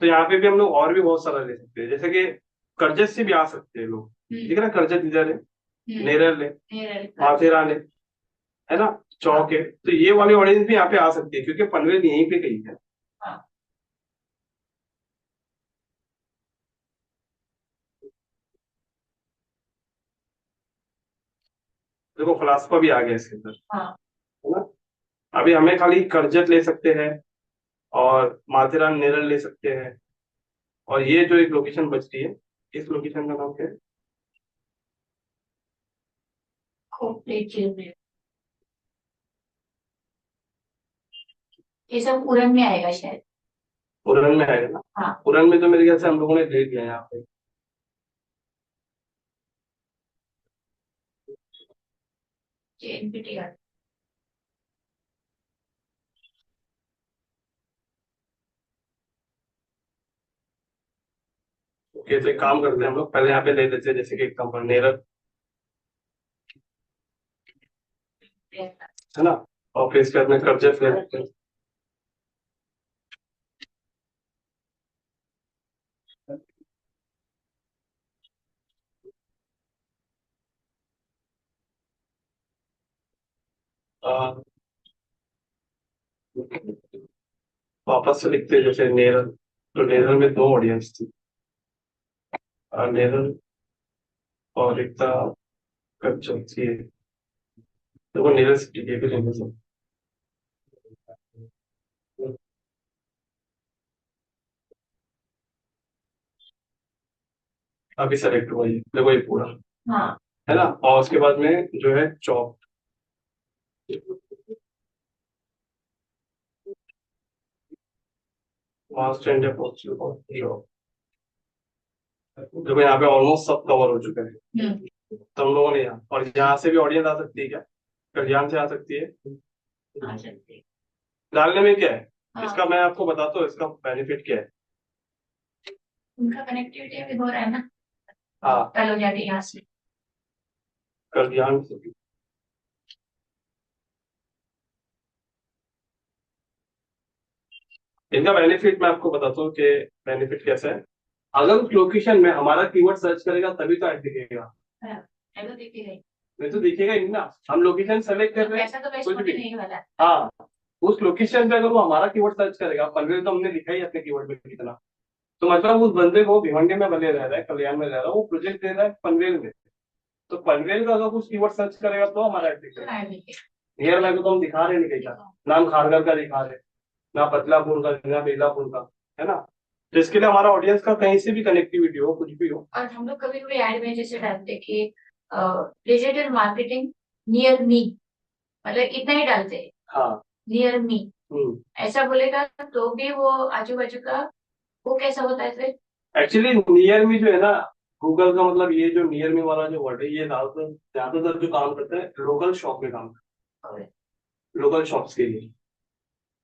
तो यहाँ पे भी हम लोग और भी बहुत सारा ले सकते हैं, जैसे कि करजत से भी आ सकते हैं लोग। दिख रहा है करजत इधर है, नेरल है, माथेरान है ना, चौक है। तो ये वाली ऑडियंस भी यहाँ पे आ सकती है क्योंकि पनवेल यहीं पे कहीं है। देखो फलासफा भी आ गया इसके अंदर, है ना। अभी हमें खाली करजत ले सकते हैं और माथेरान नेरल ले सकते हैं। और ये जो एक लोकेशन बचती है, इस लोकेशन का नाम क्या है। खोपड़े चिल्ड्रेन, ये सब उड़न में आएगा शायद। उड़न में आएगा ना। हाँ। उड़न में तो मेरे ख्याल से हम लोगों ने ले लिया यहाँ पे। जेएनपीटी का। ओके, तो एक काम करते हैं हम लोग पहले यहाँ पे ले लेते हैं, जैसे कि एग्जाम्पल नेरल, है ना। और फिर इसके बाद में करजत ले लेते हैं। आ, वापस से लिखते हैं जैसे नेरल। तो नेरल में दो ऑडियंस थी, नेरल और एक था करजत थी। देखो नेरल सिटी ये भी लेंगे सब। अभी सेलेक्ट हुआ ये, देखो ये पूरा, हाँ। है ना। और उसके बाद में जो है चौक। वहां स्टैंड है देखो यहाँ पे ऑलमोस्ट सब कवर हो चुका है। तो हम लोगों ने यहाँ, और यहाँ से भी ऑडियंस आ सकती है क्या, कल्याण से आ सकती है। आ सकते हैं। डालने में क्या है, हाँ। इसका मैं आपको बताता हूँ इसका बेनिफिट क्या है। उनका कनेक्टिविटी अभी हो रहा है ना, हाँ, कल हो जाती है यहाँ से। कल्याण से भी। इनका बेनिफिट मैं आपको बताता हूँ कि बेनिफिट कैसा है। अगर उस लोकेशन में हमारा कीवर्ड सर्च करेगा तभी तो ऐड दिखेगा, हाँ, ऐसा दिखेगा ही। नहीं तो दिखेगा ही नहीं ना। हम लोकेशन सेलेक्ट कर रहे हैं पैसा तो वेस्ट कुछ होने भी, नहीं वाला। हाँ, उस लोकेशन पे अगर वो हमारा कीवर्ड सर्च करेगा, पनवेल तो हमने लिखा ही अपने कीवर्ड में कितना, तो मतलब उस बंदे को भिवंडी में भले रह रहा है, कल्याण में रह रहा है, वो प्रोजेक्ट दे रहा है पनवेल में, तो पनवेल का अगर कुछ कीवर्ड सर्च करेगा तो हमारा ऐड दिखेगा। ऐड दिखेगा। नियर बाय को तो हम दिखा रहे नहीं कहीं का, नाम खारगर का दिखा रहे, ना बदलापुर का, ना बेलापुर का, है ना। तो इसके लिए हमारा ऑडियंस का कहीं से भी कनेक्टिविटी हो, कुछ भी हो। और हम लोग कभी कभी ऐड में जैसे डालते हैं कि डिजिटल मार्केटिंग नियर मी, मतलब इतना ही डालते हैं, हाँ। नियर मी हम्म। ऐसा बोलेगा तो भी वो आजू बाजू का वो कैसा होता है फिर। एक्चुअली नियर मी जो है ना, गूगल का मतलब ये जो नियर मी वाला जो वर्ड है, ये ज्यादातर जो काम करता है लोकल शॉप में काम करता है, लोकल शॉप्स के लिए,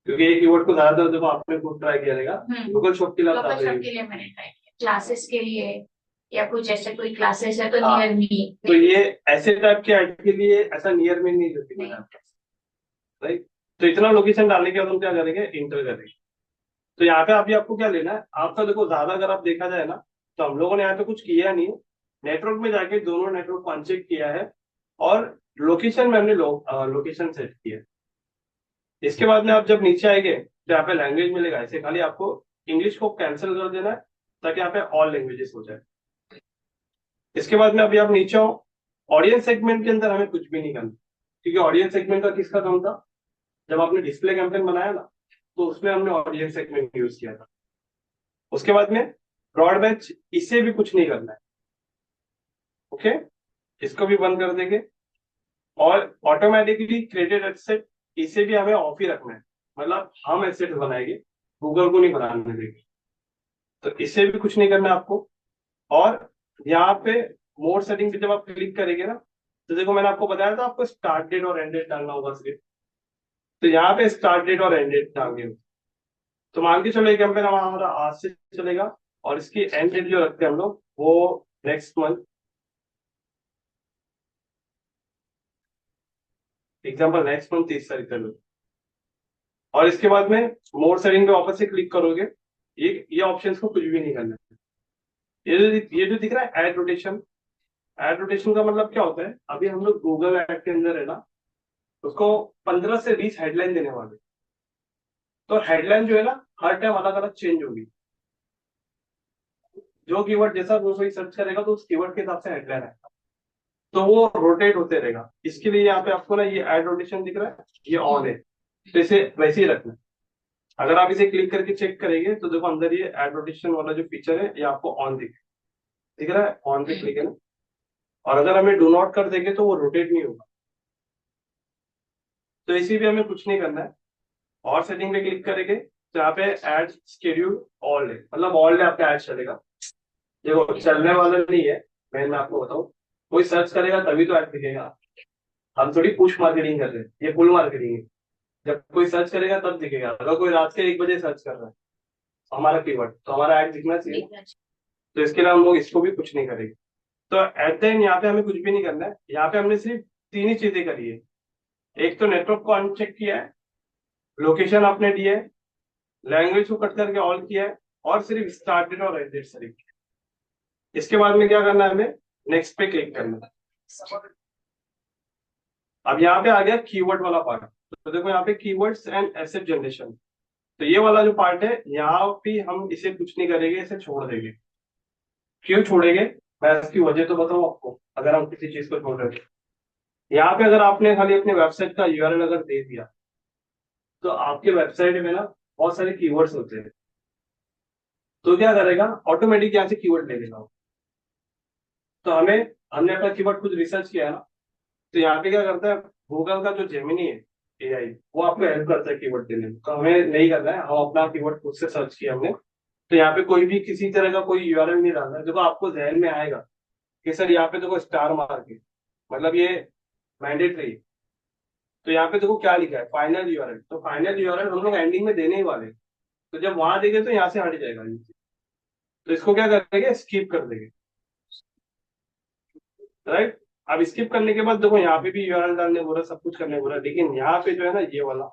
क्योंकि ये कीवर्ड को ज्यादातर देखो आपने खुद ट्राई किया रहेगा, लोकल शॉप के लिए आप लोकल ज्यादा शॉप use। के लिए मैंने ट्राई किया, क्लासेस के लिए या कुछ ऐसे कोई क्लासेस है तो हाँ, नियर मी। तो ये ऐसे टाइप के ऐड के लिए ऐसा नियर मी नहीं होती नहीं। Madam, right. तो इतना लोकेशन डालने के बाद हम क्या करेंगे, इंटर करेंगे। तो यहाँ पे अभी आपको क्या लेना है, आपका देखो ज्यादा अगर आप देखा जाए ना, तो हम लोगों ने यहाँ पे कुछ किया नहीं है। नेटवर्क में जाके दोनों नेटवर्क को अनचेक किया है, और लोकेशन में हमने लोकेशन सेट किया है। इसके बाद में आप जब नीचे आएंगे तो यहाँ पे लैंग्वेज मिलेगा, ऐसे खाली आपको इंग्लिश को कैंसिल कर देना है, ताकि यहाँ पे ऑल लैंग्वेजेस हो जाए। इसके बाद में अभी आप नीचे आओ, ऑडियंस सेगमेंट के अंदर हमें कुछ भी नहीं करना, क्योंकि ऑडियंस सेगमेंट का किसका काम था, जब आपने डिस्प्ले कैंपेन बनाया ना, तो उसमें हमने ऑडियंस सेगमेंट यूज किया था। उसके बाद में ब्रॉड बैच, इसे भी कुछ नहीं करना है, ओके, इसको भी बंद कर देंगे। और ऑटोमेटिकली क्रिएटेड एसेट, इसे भी हमें ऑफ ही रखना है, मतलब हम एसेट बनाएंगे, गूगल को नहीं बनाने देंगे, तो इसे भी कुछ नहीं करना है आपको। और यहाँ पे मोर सेटिंग पे जब आप क्लिक करेंगे ना, तो देखो मैंने आपको बताया था आपको स्टार्ट डेट और एंड डेट डालना होगा सिर्फ, तो यहाँ पे स्टार्ट डेट और एंड डेट डालनी होगी। तो मान के चलो ये कैंपेन हमारा आज से चलेगा, और इसकी एंड डेट जो रखते हैं हम लोग वो next month, example next month 30 तारीख कर लो। और इसके बाद में मोर सेटिंग पे वापस से क्लिक करोगे, ये ऑप्शंस को कुछ भी नहीं करना है। ये जो दिख रहा है एड रोटेशन, एड रोटेशन का मतलब क्या होता है, अभी हम लोग गूगल एड के अंदर है ना, उसको 15 से 20 हेडलाइन देने वाले, तो हेडलाइन जो है ना हर टाइम अलग अलग चेंज होगी। जो कीवर्ड जैसा वो कोई सर्च करेगा तो उस कीवर्ड के हिसाब से हेडलाइन है, तो वो रोटेट होते रहेगा। इसके लिए यहाँ पे आपको ना ये एड रोटेशन दिख रहा है, ये ऑन है, तो इसे वैसे ही रखना है। अगर आप इसे क्लिक करके चेक करेंगे तो देखो अंदर ये एड रोटेशन वाला जो फीचर है ये आपको ऑन दिख रहा है, ऑन पे क्लिक है ना। और अगर हमें डू नॉट कर देंगे तो वो रोटेट नहीं होगा, तो इसी भी हमें कुछ नहीं करना है। और सेटिंग पे क्लिक करेंगे तो यहाँ पे ऐड शेड्यूल ऑल है, मतलब ऑल डे आपका ऐड चलेगा। देखो चलने वाला नहीं है, मैं आपको बताऊं, कोई सर्च करेगा तभी तो ऐड दिखेगा। हम थोड़ी पुश मार्केटिंग कर रहे हैं, ये पुल मार्केटिंग है। जब कोई सर्च करेगा तब दिखेगा, अगर कोई रात के 1 बजे सर्च कर रहा है हमारा कीवर्ड, तो हमारा ऐड दिखना चाहिए। तो इसके लिए हम लोग इसको भी कुछ नहीं करेंगे। तो एट द एंड यहाँ पे हमें कुछ भी नहीं करना है, यहाँ पे हमने सिर्फ 3 ही चीजें करी है। एक तो नेटवर्क को अनचेक किया है, लोकेशन आपने दी है, लैंग्वेज को कट करके ऑल किया है, और सिर्फ स्टार्टेड और एंडेड सेलेक्ट किया। इसके बाद में क्या करना है, हमें नेक्स्ट पे क्लिक करना है। अब यहाँ पे आ गया कीवर्ड वाला पार्ट, तो देखो यहाँ पे कीवर्ड्स एंड एसेट जनरेशन, तो ये वाला जो पार्ट है यहाँ पे हम इसे कुछ नहीं करेंगे, इसे छोड़ देंगे। क्यों छोड़ेंगे, मैं इसकी वजह तो बताऊं आपको। अगर हम किसी चीज को छोड़ रहे हैं, यहाँ पे अगर आपने खाली अपने वेबसाइट का यूआरएल अगर दे दिया, तो आपके वेबसाइट में ना बहुत सारे कीवर्ड्स होते हैं, तो क्या करेगा ऑटोमेटिक यहाँ से कीवर्ड ले लेगा वो। तो हमने अपना कीवर्ड खुद रिसर्च किया है ना, तो यहाँ पे क्या करता है, गूगल का जो जेमिनी है एआई, वो आपको हेल्प करता है कीवर्ड देने में, तो हमें नहीं करना है, हम अपना कीवर्ड खुद से सर्च किया हमने। तो यहाँ पे कोई भी किसी तरह का कोई यूआरएल नहीं डालना है। देखो आपको जहन में आएगा कि सर यहाँ पे देखो स्टार मार के, मतलब ये मैंडेटरी। तो यहाँ पे देखो क्या लिखा है, फाइनल यूआरएल, तो फाइनल यूआरएल हम लोग एंडिंग में देने ही वाले हैं। तो जब वहां देंगे तो यहाँ से हट जाएगा नीचे। तो इसको क्या करेंगे, स्किप कर देंगे, राइट। अब स्किप करने के बाद देखो यहाँ पे भी यूआरएल डालने बोला, सब कुछ करने बोला, लेकिन यहाँ पे जो है ना ये वाला,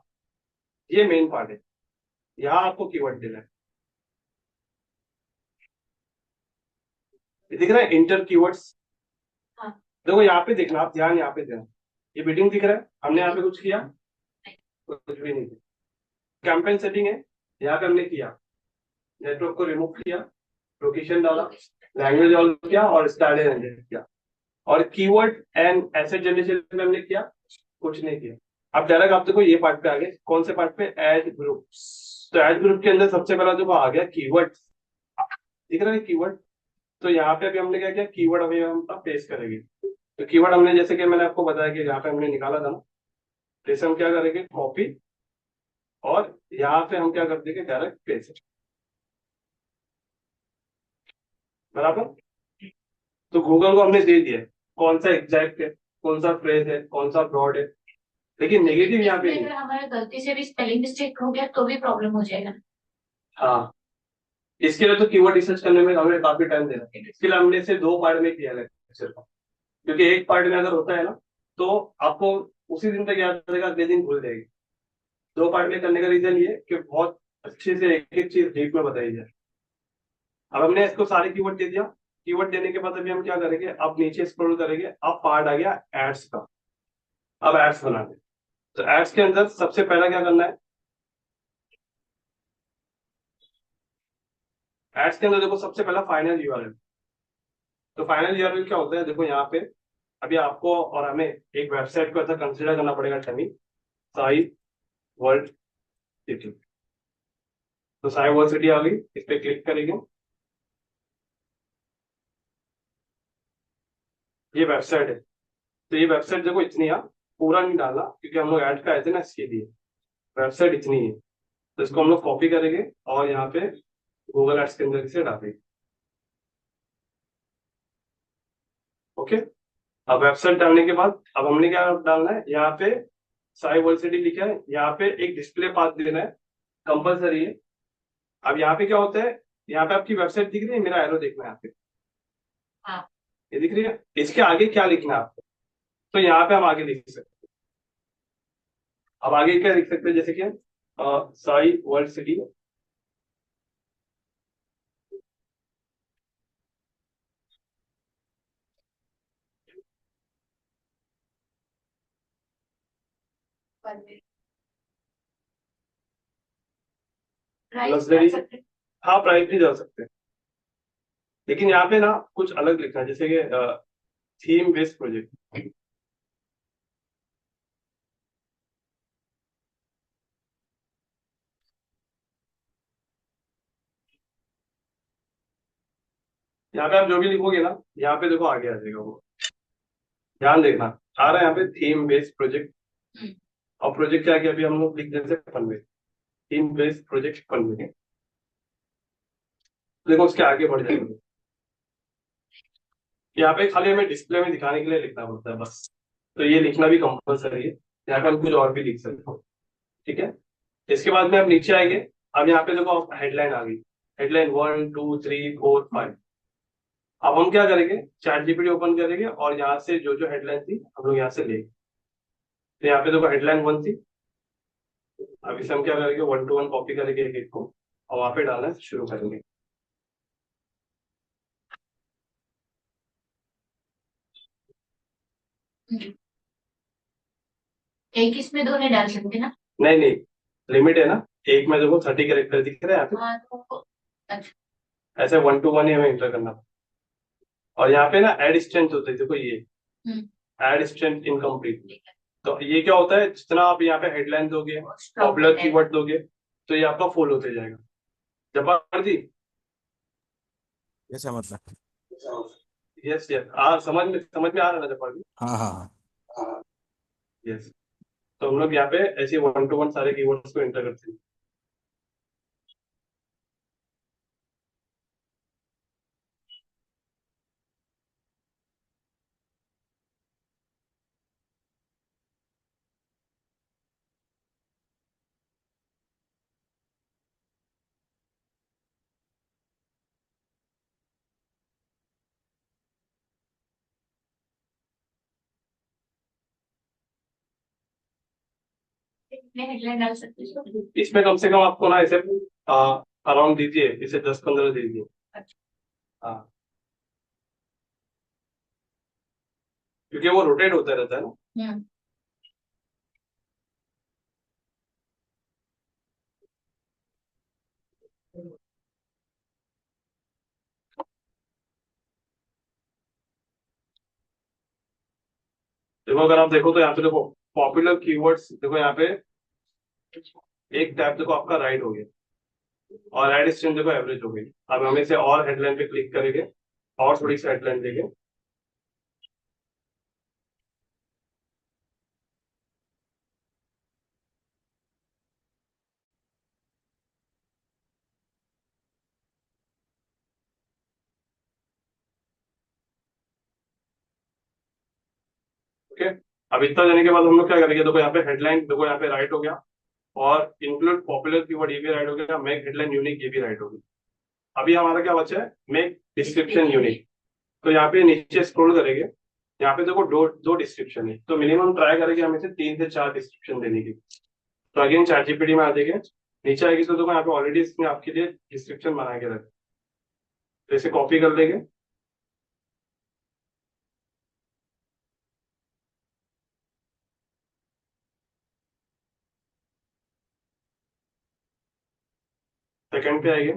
ये मेन पार्ट है। यहाँ आपको कीवर्ड देना है। ये दिख रहा है इंटर कीवर्ड्स। हाँ। देखो यहाँ पे देखना, आप ध्यान यहाँ पे देना। ये बिडिंग दिख रहा है, हमने यहाँ पे कुछ किया? कुछ भी नहीं किया। कैंपेन सेटिंग है, यहाँ पे हमने किया, नेटवर्क को रिमूव किया, लोकेशन डाला, लैंग्वेज ऑल किया और स्टाइल जनरेट किया। और कीवर्ड एंड एसेट जनरेशन में हमने किया? कुछ नहीं किया। अब डायरेक्ट आप देखो ये पार्ट पे आ गए। कौन से पार्ट पे? Add group. तो ऐड ग्रुप के अंदर सबसे पहला देखो आ गया कीवर्ड। दिख रहा है कीवर्ड? तो यहाँ पे अभी हमने क्या किया, कीवर्ड अभी हम पेस्ट करेंगे। तो कीवर्ड हमने, जैसे कि मैंने आपको बताया कि यहाँ पे हमने निकाला था ना, तो इसे हम क्या करेंगे, कॉपी, और यहाँ पे हम क्या कर देंगे, डायरेक्ट पेस्ट। बराबर। तो गूगल को हमने दे दिया है कौन सा एग्जैक्ट है, कौन सा फ्रेज है, कौन सा ब्रॉड है, लेकिन नेगेटिव यहाँ पे इसमें नहीं। अगर हमारा गलती से भी स्पेलिंग मिस्टेक हो गया तो भी प्रॉब्लम हो जाएगा। हाँ, इसके लिए तो कीवर्ड रिसर्च करने में हमें काफी टाइम देना है। इसके लिए हमने इसे दो पार्ट में किया है लेक्चर को, क्योंकि एक पार्ट में अगर होता है ना, तो आपको उसी दिन तक याद रहेगा, अगले दिन भूल जाएगी। दो पार्ट में करने का रीजन ये है कि बहुत अच्छे से एक एक चीज डीप में बताई जाए। अब हमने इसको सारे कीवर्ड दे दिया। कीवर्ड देने के बाद अभी हम क्या करेंगे, अब नीचे स्क्रॉल करेंगे, अब पार्ट आ गया एड्स का। अब एड्स बनाने, तो एड्स के अंदर सबसे पहला क्या करना है, एड्स के अंदर देखो सबसे पहला फाइनल यूआरएल। तो फाइनल यूआरएल क्या होता है, देखो यहाँ पे अभी आपको और हमें एक वेबसाइट को ऐसा कंसिडर करना पड़ेगा, टमी साई वर्ल्ड सिटी। तो साई वर्ल्ड सिटी आ गई, इस पे क्लिक करेंगे। ये वेबसाइट है। तो ये वेबसाइट देखो इतनी है, पूरा नहीं डालना क्योंकि हम लोग ऐड पे आए थे ना, इसके लिए वेबसाइट इतनी है। तो इसको हम लोग कॉपी करेंगे और यहाँ पे गूगल एड्स के अंदर इसे डालेंगे। ओके। अब वेबसाइट डालने के बाद अब हमने क्या डालना है, यहाँ पे साई वर्ल्ड सिटी लिखा है, यहाँ पे एक डिस्प्ले पाथ देना है, कंपलसरी है। अब यहाँ पे क्या होता है, यहाँ पे आपकी वेबसाइट दिख रही है, मेरा एरो देखना है यहाँ पे, हाँ। ये दिख रही है, इसके आगे क्या लिखना है आपको। तो यहाँ पे हम आगे लिख सकते हैं। अब आगे क्या लिख सकते हैं, जैसे कि साई वर्ल्ड सिटी। प्राइस डाल लग्जरी, सकते हैं। हाँ प्राइस भी डाल सकते हैं, लेकिन यहाँ पे ना कुछ अलग लिखना है, जैसे कि थीम बेस्ड प्रोजेक्ट। यहाँ पे आप जो भी लिखोगे ना, यहाँ पे देखो आगे आ जाएगा वो, ध्यान देखना। आ रहा है यहाँ पे थीम बेस्ड प्रोजेक्ट। हम्म। और प्रोजेक्ट क्या किया, अभी हम लोग लिख देते हैं फनवे, थीम बेस्ड प्रोजेक्ट फनवे। देखो उसके आगे बढ़ जाएंगे। यहाँ पे खाली हमें डिस्प्ले में दिखाने के लिए लिखना पड़ता है बस। तो ये लिखना भी कंपलसरी है। यहाँ पे हम कुछ और भी लिख सकते हो, ठीक है। इसके बाद में हम नीचे आएंगे। अब यहाँ पे देखो हेडलाइन आ गई, हेडलाइन 1 2 3 4 5। अब हम क्या करेंगे, चैट जीपीटी ओपन करेंगे और यहाँ से जो जो हेडलाइन थी हम लोग यहाँ से लेंगे। तो यहाँ पे देखो हेडलाइन 1 थी। अब इसे हम क्या करेंगे, 1 to 1 कॉपी करेंगे एक एक को, और वहां पे डालना शुरू करेंगे। हम्म। एक इसमें दो नहीं डाल सकते ना? नहीं नहीं, लिमिट है ना, एक में देखो 30 कैरेक्टर दिख रहे हैं यहाँ पे। हाँ तो अच्छा। ऐसे 1 to 1 ही हमें इंटर करना। और यहाँ पे ना एड स्ट्रेंथ होता है, देखो ये हम्म। Add strength incomplete. तो ये क्या होता है, जितना आप यहाँ पे हेडलाइन दोगे, स्टॉप पॉपुलर देते हैं। कीवर्ड दोगे, तो ये आपका फुल होते जाएगा। जबार जी। कैसा मतलब? यस यस, आ समझ में आ रहा है ना जबार जी? हाँ हाँ यस। तो हम लोग यहाँ पे ऐसे 1 to 1 सारे कीवर्ड्स को एंटर करते हैं। अपने हेडलाइन डाल सकते हो। इसमें कम से कम आपको ना इसे अराउंड दीजिए, इसे 10-15 दीजिए। अच्छा। हाँ, क्योंकि वो रोटेट होता रहता है ना। हम्म। देखो अगर आप देखो तो यहाँ पे देखो पॉपुलर कीवर्ड्स, देखो यहाँ पे एक टैब देखो आपका राइट हो गया, और राइट स्ट्रीम देखो एवरेज हो गई। अब हम इसे और हेडलाइन पे क्लिक करेंगे और थोड़ी सी हेडलाइन देंगे। ओके, अब इतना देने के बाद हम लोग क्या करेंगे, देखो यहाँ पे हेडलाइन देखो यहाँ पे राइट हो गया, और इंक्लूड पॉपुलर कीवर्ड ये भी राइट हो गया, मेक हेडलाइन यूनिक ये भी राइट हो गया। अभी हमारा क्या बचा है, मेक डिस्क्रिप्शन यूनिक। तो यहाँ पे नीचे स्क्रॉल करेंगे, यहाँ पे देखो दो दो डिस्क्रिप्शन है, तो मिनिमम ट्राई करेंगे हम इसे 3 से 4 डिस्क्रिप्शन देने की। तो अगेन चैट जीपीटी में आ जाएंगे, नीचे आएगी तो देखो यहाँ पे ऑलरेडी इसने आपके लिए डिस्क्रिप्शन बना के रखा, तो इसे कॉपी कर लेंगे। सेकंड पे आएंगे,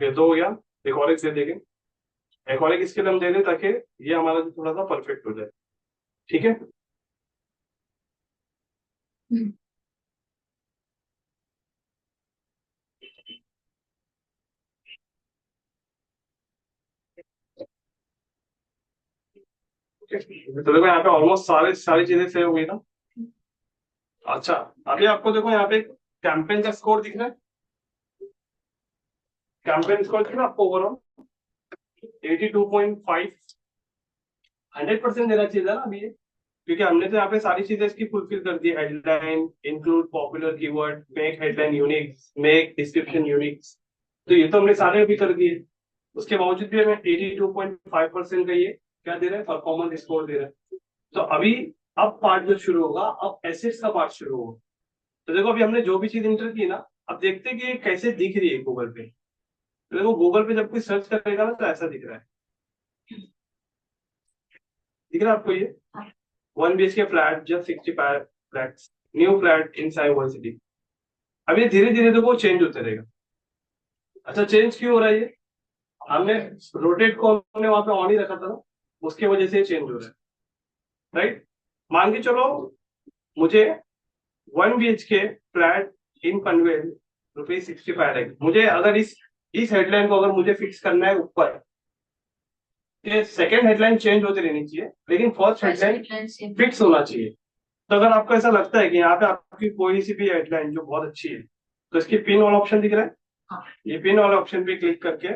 ये तो हो गया। एक और एक दे देंगे, एक और एक इसके लिए हम दे दें ताकि ये हमारा जो थोड़ा सा परफेक्ट हो जाए। ठीक है, हम्म। तो देखो यहाँ पे ऑलमोस्ट सारे सारी चीजें सेव हो गई ना। अच्छा, अभी आपको देखो यहाँ पे कैंपेन का स्कोर दिख रहा है, कैंपेन स्कोर दिख रहा है आपको ओवरऑल 82.5। 100% देना चाहिए था ना अभी ये, क्योंकि हमने तो यहाँ पे सारी चीजें इसकी फुलफिल कर दी, headline, include popular keyword, make headline unique, make description unique. तो ये तो हमने सारे अभी कर दिए, उसके बावजूद भी हमें 82.5% का ये क्या दे रहा है, परफॉर्मेंस स्कोर दे रहा है। तो अभी अब पार्ट जो शुरू होगा, अब एसेट्स का पार्ट शुरू होगा। तो देखो अभी हमने जो भी चीज इंटर की ना, अब देखते हैं कि ये कैसे दिख रही है गूगल पे। तो देखो गूगल पे जब कोई सर्च करेगा ना तो ऐसा दिख रहा है, दिख रहा है आपको ये 1 BHK flat just 65 flats, new flat in Sai world City. अब ये धीरे धीरे देखो चेंज होता रहेगा। अच्छा, चेंज क्यों हो रहा है ये, हमने रोटेट को हमने वहां पे ऑन ही रखा था ना, उसके वजह से चेंज हो रहा है। राइट, मान के चलो मुझे 1 BHK फ्लैट इन पनवेल ₹65 मुझे अगर इस हेडलाइन को अगर मुझे फिक्स करना है ऊपर, कि सेकंड हेडलाइन चेंज होती रहनी चाहिए लेकिन फर्स्ट हेडलाइन फिक्स होना चाहिए। तो अगर आपको ऐसा लगता है कि यहाँ पे आपकी कोई सी भी हेडलाइन जो बहुत अच्छी है, तो इसकी पिन वाला ऑप्शन दिख रहा है, हाँ। ये पिन वाले ऑप्शन पे क्लिक करके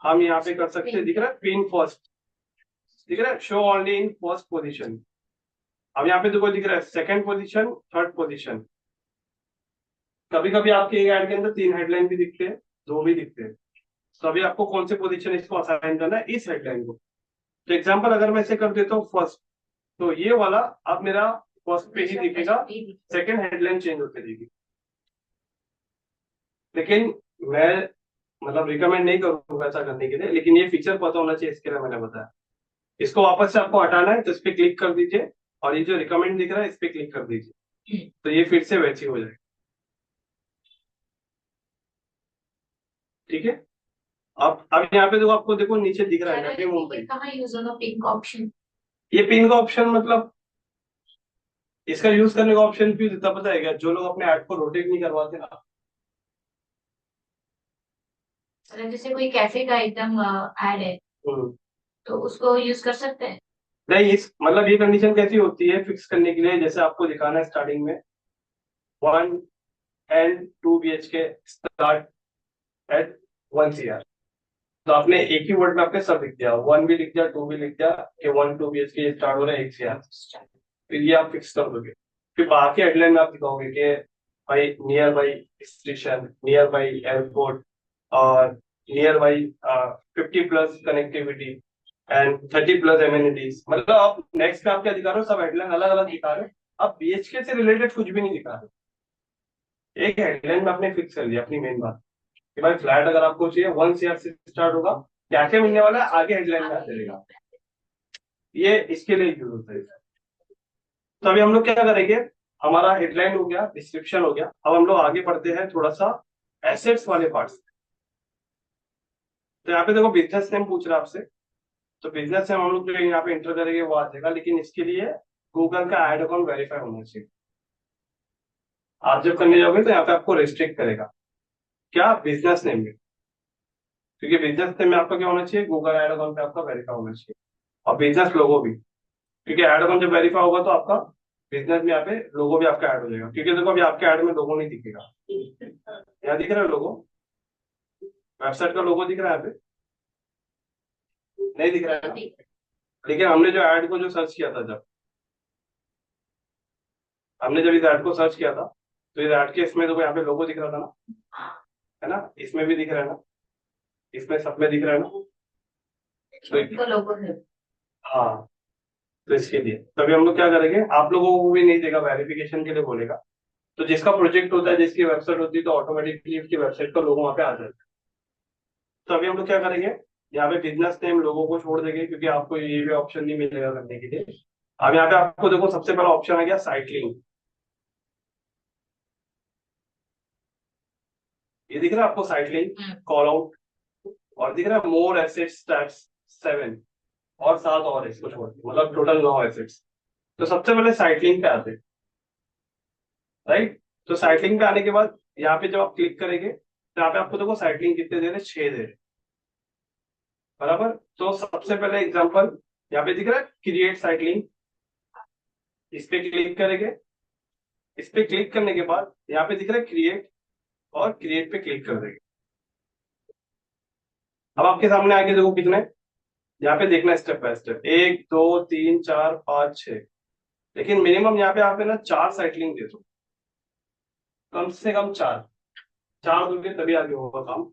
हम यहाँ पे कर सकते हैं, दिख रहा है पिन फर्स्ट, दिख रहा है show only in first position. अब यहाँ पे देखो दिख रहा है सेकंड पोजीशन, थर्ड पोजीशन। कभी कभी आपके एक ऐड के अंदर 3 हेडलाइन भी दिखते हैं, 2 भी दिखते हैं। तो अभी आपको कौन से पोजीशन इसको असाइन करना है, इस हेडलाइन को। तो एग्जाम्पल अगर मैं इसे कर देता हूँ फर्स्ट, तो ये वाला अब मेरा फर्स्ट पे ही दिखेगा, सेकंड हेडलाइन चेंज होती रहेगी। लेकिन मैं मतलब रिकमेंड नहीं करूंगा ऐसा करने के लिए, लेकिन ये फीचर पता होना चाहिए, इसके लिए मैंने बताया। इसको वापस से आपको हटाना है तो इस पे क्लिक कर दीजिए, और ये जो रिकमेंड दिख रहा है इस पे क्लिक कर दीजिए, तो ये फिर से वैसी हो जाएगी। ठीक है, अब यहाँ पे देखो आपको देखो नीचे दिख रहा है नवी मुंबई। कहाँ यूज होगा पिंक ऑप्शन? ये पिन का ऑप्शन मतलब इसका यूज करने का ऑप्शन क्यों देता पता है क्या, जो लोग अपने ऐड को रोटेट नहीं करवाते ना। मतलब जैसे कोई कैफे का एकदम ऐड है हम्म। तो उसको यूज कर सकते हैं। नहीं, इस मतलब ये कंडीशन कैसी होती है फिक्स करने के लिए, जैसे आपको दिखाना है स्टार्टिंग में 1 and 2 BHK start at 1 CR, तो आपने एक ही वर्ड में आपने सब लिख दिया, 1 भी लिख दिया, 2 भी लिख दिया कि 1 2 BHK स्टार्ट हो रहा है 1 CR। फिर ये आप फिक्स कर दोगे, फिर बाकी हेडलाइन में आप दिखाओगे कि भाई near by station, near by airport, near by 50+ connectivity and 30+ amenities. मतलब आप नेक्स्ट में आप क्या दिखा रहे हो, सब हेडलाइन अलग अलग दिखा रहे हो, आप बीएचके से रिलेटेड कुछ भी नहीं दिखा रहे। एक हेडलाइन में आपने फिक्स कर दिया अपनी मेन बात कि भाई फ्लैट अगर आपको चाहिए 1 CR से स्टार्ट होगा, क्या क्या मिलने वाला है आगे हेडलाइन में आ जाएगा। ये इसके लिए यूज होता है। तो अभी हम लोग क्या करेंगे, हमारा हेडलाइन हो गया, डिस्क्रिप्शन हो गया, अब हम लोग आगे बढ़ते हैं थोड़ा सा एसेट्स वाले पार्ट्स। तो यहाँ पे देखो बिजनेस नेम पूछ रहा है आपसे, तो बिजनेस नेम हम लोग जो यहाँ पे इंटर करेंगे वो आ जाएगा, लेकिन इसके लिए गूगल का एड अकाउंट वेरीफाई होना चाहिए। आप जब करने जाओगे तो यहाँ पे आपको रेस्ट्रिक्ट करेगा, क्या, बिजनेस नेम में, क्योंकि बिजनेस नेम में आपका क्या होना चाहिए, गूगल एड अकाउंट पे आपका वेरीफाई होना चाहिए, और बिजनेस लोगो भी, क्योंकि एड अकाउंट जब वेरीफाई होगा तो आपका बिजनेस में यहाँ पे लोगो भी आपका ऐड हो जाएगा। क्योंकि देखो अभी आपके ऐड में लोगो नहीं दिखेगा, यहाँ दिख रहा है लोगो, वेबसाइट का लोगो दिख रहा है यहाँ पे, नहीं दिख रहा है ना? लेकिन हमने जो ऐड को जो सर्च किया था, जब हमने जब इस ऐड को सर्च किया था, तो इस ऐड के इसमें देखो यहाँ पे लोगो दिख रहा था ना, है ना, इसमें भी दिख रहा है ना, इसमें सब में दिख रहा है ना, तो लोगो है। हाँ, तो इसके लिए तभी हम लोग क्या करेंगे, आप लोगों को भी नहीं देगा, वेरिफिकेशन के लिए बोलेगा। तो जिसका प्रोजेक्ट होता है, जिसकी वेबसाइट होती है, तो ऑटोमेटिकली उसकी वेबसाइट का लोगो वहाँ पे आ जाता है। तो अभी हम लोग क्या करेंगे, यहाँ पे बिजनेस नेम लोगों को छोड़ देंगे, क्योंकि आपको ये भी ऑप्शन नहीं मिलेगा करने के लिए। अब यहाँ पे आपको देखो सबसे पहला ऑप्शन आ गया साइट लिंक, ये दिख रहा है आपको साइट लिंक, कॉल आउट, और दिख रहा है मोर एसेट्स टैब्स 7, और 7 और इसको छोड़ के, मतलब टोटल 9 एसेट्स। तो सबसे पहले साइट लिंक पे आते हैं, राइट। तो साइट लिंक पे आने के बाद यहाँ पे जब आप क्लिक करेंगे तो यहाँ पे आपको देखो साइट लिंक कितने दे रहे हैं, 6 दे रहे हैं, बराबर। तो सबसे पहले एग्जांपल यहाँ पे दिख रहा है क्रिएट साइट लिंक, इस पे क्लिक करेंगे। इस पे क्लिक करने के बाद यहाँ पे दिख रहा है क्रिएट, और क्रिएट पे क्लिक कर देंगे। अब आपके सामने आके देखो कितने, यहाँ पे देखना स्टेप बाय स्टेप, 1 2 3 4 5 6, लेकिन मिनिमम यहाँ पे आप है ना 4 साइट लिंक दे दो, कम से कम 4, 4 दोगे तभी आगे होगा काम।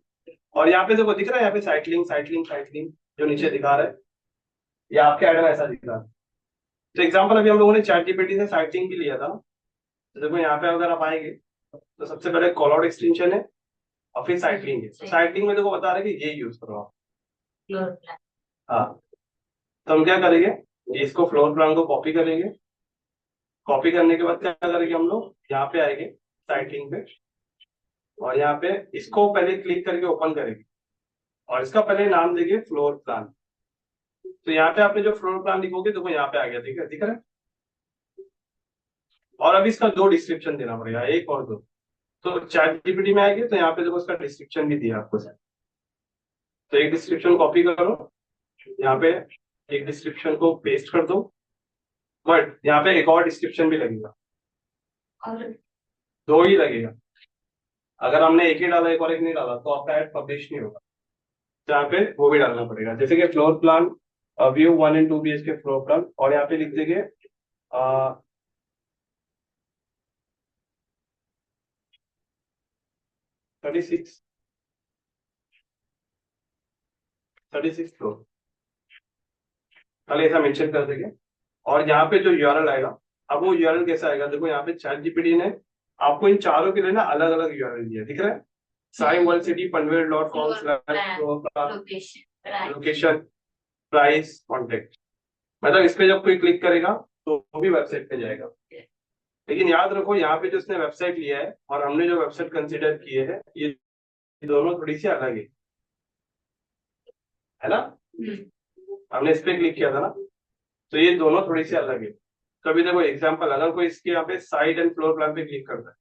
और यहाँ पे देखो दिख रहा है, यहाँ पे site link site link site link जो नीचे दिखा रहा है, ये आपके ऐड में ऐसा दिख रहा है। तो एग्जाम्पल अभी हम लोगों ने चैट जीपीटी से साइट लिंक भी लिया था, तो देखो यहाँ पे अगर आप आएंगे तो सबसे पहले कॉल आउट एक्सटेंशन है, और फिर साइट लिंक है। तो साइट लिंक में देखो बता रहे कि ये यूज करो आप। हाँ, तो हम क्या करेंगे, इसको फ्लोर प्लान को कॉपी करेंगे, कॉपी करने के बाद क्या करेंगे, हम लोग यहाँ पे आएंगे साइट लिंक पे, और यहाँ पे इसको पहले क्लिक करके ओपन करेंगे, और इसका पहले नाम देंगे फ्लोर प्लान। तो यहाँ पे आपने जो फ्लोर प्लान लिखोगे देखो यहाँ पे आ गया, ठीक है, दिख रहा है। और अभी इसका 2 डिस्क्रिप्शन देना पड़ेगा, एक और 2। तो चैट जीपीटी में आएंगे तो यहाँ पे देखो इसका डिस्क्रिप्शन भी दिया आपको सर। तो एक डिस्क्रिप्शन कॉपी करो, यहाँ पे एक डिस्क्रिप्शन को पेस्ट कर दो, बट यहाँ पे एक और डिस्क्रिप्शन भी लगेगा, और 2 ही लगेगा। अगर हमने एक ही डाला, एक और एक नहीं डाला, तो आपका एड पब्लिश नहीं होगा। तो यहाँ पे वो भी डालना पड़ेगा, जैसे कि floor plan, view 1 and 2 BHK floor plan, और यहाँ पे लिख देंगे 36 36 फ्लोर, पहले ऐसा मेंशन कर देंगे। और यहाँ पे जो यूआरएल आएगा, अब वो यूआरएल कैसा आएगा, देखो यहाँ पे चैट जीपीटी ने आपको इन चारों के लिए ना अलग अलग यूआरएल दिया, दिख रहा है, साई वर्ल्ड सिटी पनवेल.com/, लोकेशन, प्राइस, कॉन्टेक्ट। मतलब इस पे जब कोई क्लिक करेगा तो वो भी वेबसाइट पे जाएगा। लेकिन याद रखो यहाँ पे जो उसने वेबसाइट लिया है और हमने जो वेबसाइट कंसिडर किए हैं, ये दोनों थोड़ी सी अलग है ना। हमने इस पे क्लिक किया था ना, तो ये दोनों थोड़ी सी अलग है। तो अभी देखो एग्जाम्पल, अगर कोई इसके यहाँ पे साइड एंड फ्लोर प्लान पे क्लिक करता है,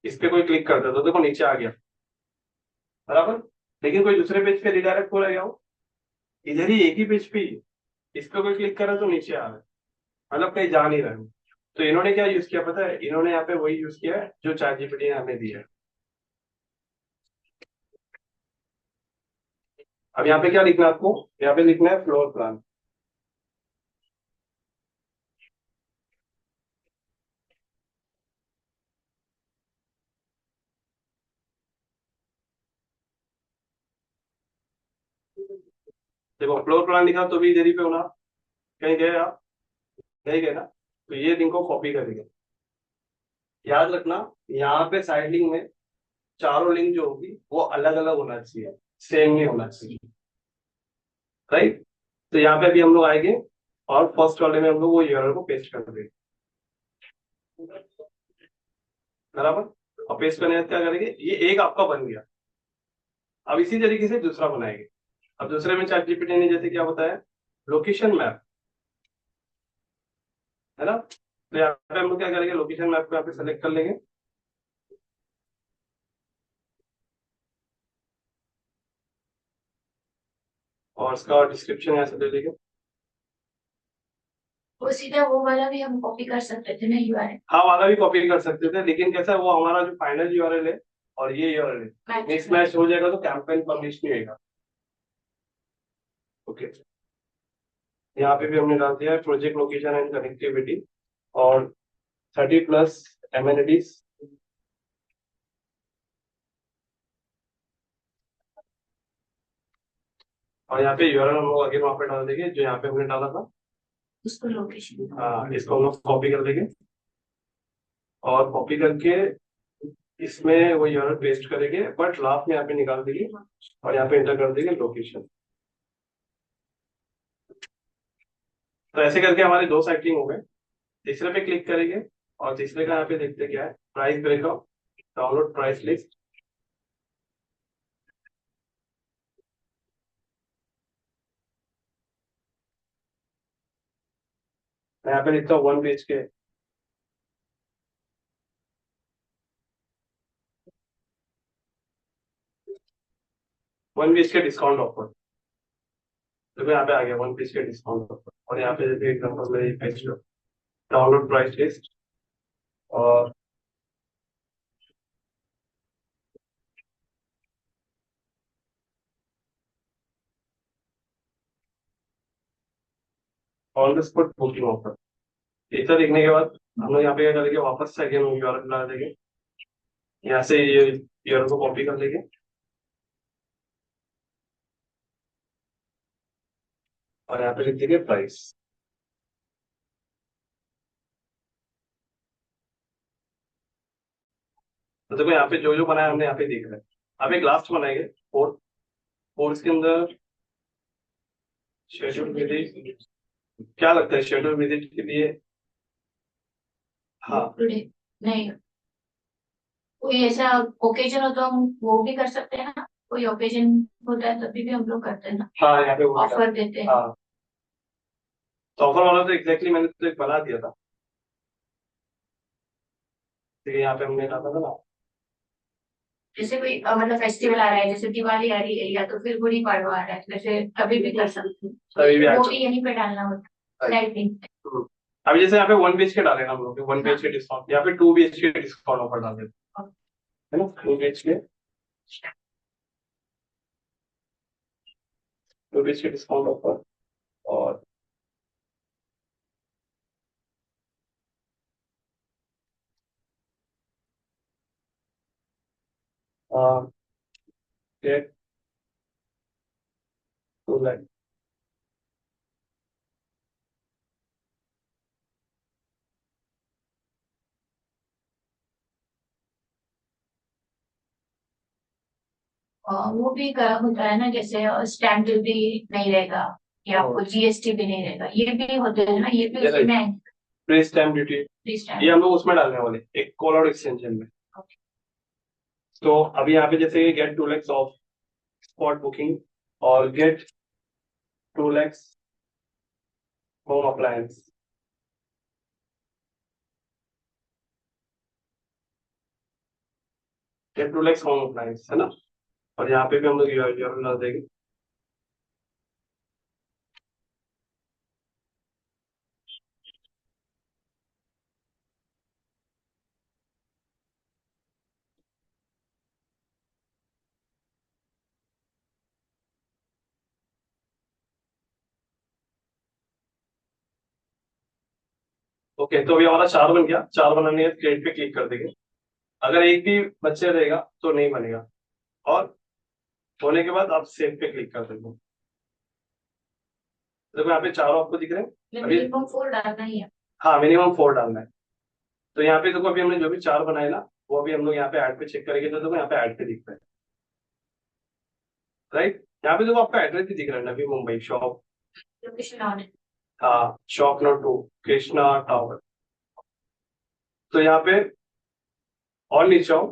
इस पे कोई क्लिक करता है तो देखो नीचे आ गया, बराबर। लेकिन कोई दूसरे पेज पे रिडायरेक्ट हो रहा है, वो इधर ही एक ही पेज पे ही, इस पे कोई क्लिक कर रहा है तो नीचे आ रहा है, मतलब कहीं जा नहीं रहा है। तो इन्होंने क्या यूज किया पता है, इन्होंने यहाँ पे वही यूज किया है जो चैट जीपीटी ने हमें दिया है। अब यहाँ पे क्या लिखना है आपको, यहाँ पे लिखना है फ्लोर प्लान। देखो फ्लोर प्लान लिखा तो भी इधर ही पे होना, कहीं गए आप, नहीं गए ना, तो ये लिंक को कॉपी करेंगे। याद रखना, यहाँ पे साइड लिंक में चारों लिंक जो होगी वो अलग अलग होना चाहिए, सेम नहीं होना चाहिए, राइट। तो यहाँ पे अभी हम लोग आएंगे और फर्स्ट वाले में हम लोग वो यूआरएल को पेस्ट कर देंगे, बराबर। और पेस्ट करने के बाद क्या करेंगे, ये एक आपका बन गया। अब इसी तरीके से दूसरा बनाएंगे। अब दूसरे में चैट जीपीटी ने जैसे क्या बताया, लोकेशन मैप, है ना। तो यहाँ पे हम लोग क्या करेंगे, लोकेशन मैप को यहाँ पे सेलेक्ट कर लेंगे। और इसका डिस्क्रिप्शन यहाँ से ले लेंगे। वो सीधा वो वाला भी हम कॉपी कर सकते थे ना यूआरएल। हाँ, वाला भी कॉपी कर सकते थे, लेकिन कैसा है, वो हमारा जो फाइनल यूआरएल है और ये यूआरएल है, मिक्स मैच हो जाएगा तो कैंपेन पब्लिश नहीं होगा। ओके, यहाँ पे भी हमने डाल दिया है प्रोजेक्ट लोकेशन एंड कनेक्टिविटी और 30+ एमेनिटीज। और यहाँ पे यूआरएल हम लोग आगे वहाँ पे डाल देंगे जो यहाँ पे हमने डाला था। उसको लोकेशन। हाँ, इसको हम लोग कॉपी कर देंगे और कॉपी करके इसमें वो यूआरएल पेस्ट करेंगे, बट लास्ट में यहाँ पे निकाल देंगे और यहाँ पे एंटर कर देंगे लोकेशन। तो ऐसे करके हमारे दो साइटलिंग हो गए। तीसरे पे क्लिक करेंगे और तीसरे का यहाँ पे देखते क्या है, price breakup, download price list. मैं यहाँ पे लिखता हूँ 1 BHK। One BHK discount offer, तो यहाँ पे आ गया 1 BHK डिस्काउंट ऑफर। और यहाँ पे जैसे एग्जाम्पल में पेस्ट डाउनलोड प्राइस लिस्ट और on the spot booking offer. इतना लिखने के बाद हम लोग यहाँ पे क्या करेंगे, वापस से अगेन यूआरएल ला देंगे, यहाँ से ये यूआरएल को कॉपी कर लेंगे और यहाँ पे लिख देंगे प्राइस। तो देखो यहाँ पे जो जो बनाया हमने यहाँ पे देख रहे हैं। अब एक लास्ट बनाएंगे, फोर्थ। फोर्थ के अंदर शेड्यूल विजिट, क्या लगता है शेड्यूल विजिट के लिए? हाँ, टुडे नहीं, कोई ऐसा ओकेजन हो तो हम वो भी कर सकते हैं ना, कोई ओकेजन होता है तभी भी हम लोग करते हैं ना, हाँ, यहाँ पे वो ऑफर देते हैं। हाँ, तो ऑफर वाला तो एग्जैक्टली मैंने तो एक बना दिया था, ठीक है, यहाँ पे हमने डाला था ना। जैसे कोई मतलब फेस्टिवल आ रहा है, जैसे दिवाली आ रही है या तो फिर गुड़ी पड़वा आ रहा है, वैसे कभी भी कर सकते हैं, तभी भी वो अच्छा। भी यहीं पे डालना होता है राइटिंग। अभी जैसे यहाँ पे 1 BHK डालेगा हम लोग, 1 BHK डिस्काउंट, यहाँ पे 2 BHK डिस्काउंट ऑफर डाल देते हैं, है ना। 2 BHK डिस्काउंट ऑफर और गेट 2 लाख। वो भी होता है ना, जैसे स्टैम्प ड्यूटी नहीं रहेगा या आपको जीएसटी भी नहीं रहेगा, ये भी होते हैं ना, ये भी उसी में प्री स्टैम्प ड्यूटी, फ्री ये स्टैम्प। हम लोग उसमें डालने वाले एक कॉल आउट एक्सटेंशन में। तो अभी यहाँ पे जैसे get 2 lakhs off spot booking और get 2 lakhs home appliance, get 2 lakhs home appliance, है ना। और यहाँ पे भी हम लोग यूआरएल डाल देंगे। ओके, तो अभी हमारा 4 बन गया। 4 बनाने के क्रिएट पे क्लिक कर देंगे। अगर एक भी बच्चे रहेगा तो नहीं बनेगा, और होने के बाद आप सेव पे क्लिक कर देंगे। देखो यहाँ पे चारों आपको दिख रहे हैं अभी। मिनिमम 4 डालना ही है। हाँ, मिनिमम 4 डालना है। तो यहाँ पे देखो अभी हमने जो भी 4 बनाए ना, वो अभी हम लोग यहाँ पे ऐड पे चेक करेंगे तो देखो यहाँ पे ऐड पे दिख रहा है, राइट। यहाँ पे देखो आपका एड्रेस भी दिख रहा है, Navi Mumbai shop. Location on है। हाँ, शॉप नंबर 2 कृष्णा टावर। तो यहाँ पे और नीचे आओ।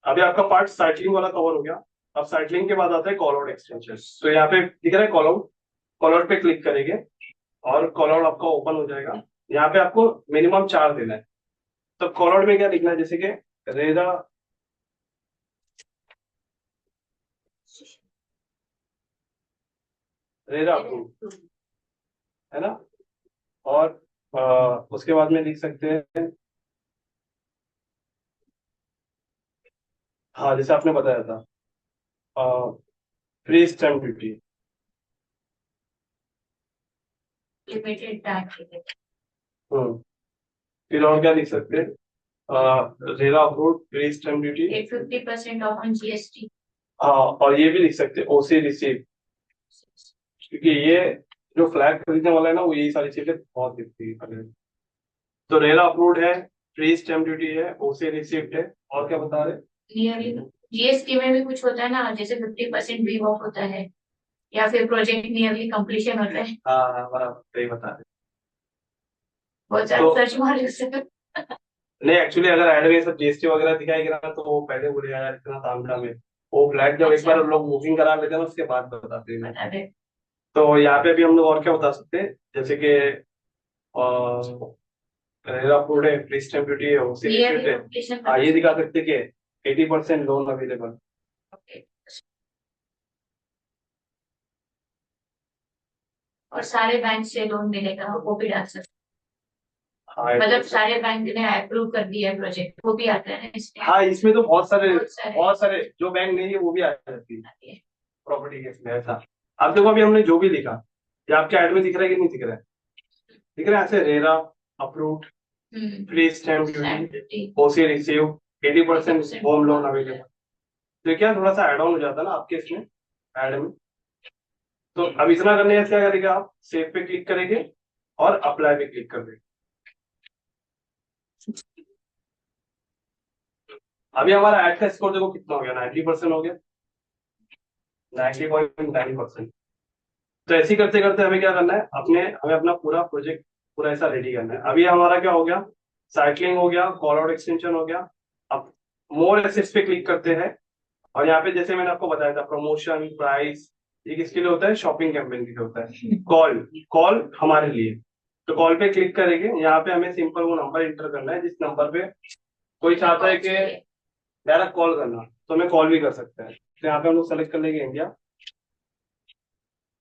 अभी आपका पार्ट साइक्लिंग वाला कवर हो गया। अब साइक्लिंग के बाद आता है कॉल आउट एक्सटेंशन। तो यहाँ पे दिख रहा है कॉल आउट। कॉल आउट पे क्लिक करेंगे और कॉल आउट आपका ओपन हो जाएगा। यहाँ पे आपको मिनिमम 4 देना है। तो कॉल आउट में क्या लिखना है, जैसे कि रेरा रेरा अप्रूव, है ना। और उसके बाद में लिख सकते हैं, हाँ जैसे आपने बताया था, free stamp duty. Limited time के लिए। हम्म। फिर और क्या लिख सकते हैं, RERA approve free stamp duty. 50% of on GST. हाँ, और ये भी लिख सकते हैं ओसी रिसीव, क्योंकि ये जो फ्लैग खरीदने वाला है ना, वो यही सारी चीजें बहुत दिखती है। तो रेरा अप्रूव्ड है, फ्री स्टैम्प ड्यूटी है, ओसी रिसिप्ट है, और क्या बता रहे। नियरली जीएसटी में भी कुछ होता है ना, जैसे 50% भी ऑफ होता है, या फिर प्रोजेक्ट नियरली कंप्लीशन होता है। हाँ हाँ, बराबर सही बता रहे। बहुत तो ज्यादा सर्च मार उससे। नहीं, एक्चुअली अगर एड में सब जीएसटी वगैरह दिखाएगा ना, तो वो पहले बोलेगा यार इतना तामझाम है। वो फ्लैग जब एक अच्छा, बार लोग बुकिंग करा लेते हैं ना, उसके बाद बताते हैं। बता दे। तो यहाँ पे भी हम लोग और क्या बता सकते हैं, जैसे कि रेरा अप्रूव्ड है, फ्री स्टैम्प ड्यूटी है, ओसी नियरली रिसिप्ट है। कंप्लीशन। हाँ, ये दिखा सकते हैं कि 80% लोन अवेलेबल। ओके। और सारे बैंक से लोन मिलेगा, वो भी डाल सकते हाँ हैं। मतलब सारे बैंक ने अप्रूव कर दिया है प्रोजेक्ट, वो भी आता है ना इसमें। हाँ, इसमें तो बहुत सारे बहुत सारे जो बैंक नहीं है वो भी आ जाती है आते हैं। प्रॉपर्टी केस में, ऐसा। अब देखो अभी हमने जो भी लिखा, ये आपके ऐड में दिख रहा है कि नहीं दिख रहा है। दिख रहा है ऐसे, RERA approved, free stamp stamp duty, duty. OC receive, 80% 80% home loan available. तो क्या थोड़ा सा एड ऑन हो जाता है ना आपके इसमें, ऐड में। तो अब इतना करने का क्या करेंगे, आप सेव पे क्लिक करेंगे और अप्लाई पे क्लिक कर देंगे। अभी हमारा ऐड का स्कोर देखो कितना हो गया, 90% हो गया, 90.9%। तो ऐसे ही करते करते हमें क्या करना है, हमें अपना पूरा प्रोजेक्ट पूरा ऐसा रेडी करना है। अभी हमारा क्या हो गया, साइक्लिंग हो गया, कॉल आउट एक्सटेंशन हो गया। अब मोर एसेट्स पे क्लिक करते हैं, और यहाँ पे जैसे मैंने आपको बताया था, प्रमोशन प्राइस, ये किसके लिए होता है, शॉपिंग कैंपेन के लिए होता है। कॉल कॉल हमारे लिए। तो कॉल पे क्लिक करेंगे, यहाँ पे हमें सिंपल वो नंबर इंटर करना है जिस नंबर पे कोई चाहता है कि डायरेक्ट कॉल करना, तो हमें कॉल भी कर सकते हैं। तो यहाँ पे हम लोग सेलेक्ट कर लेंगे इंडिया,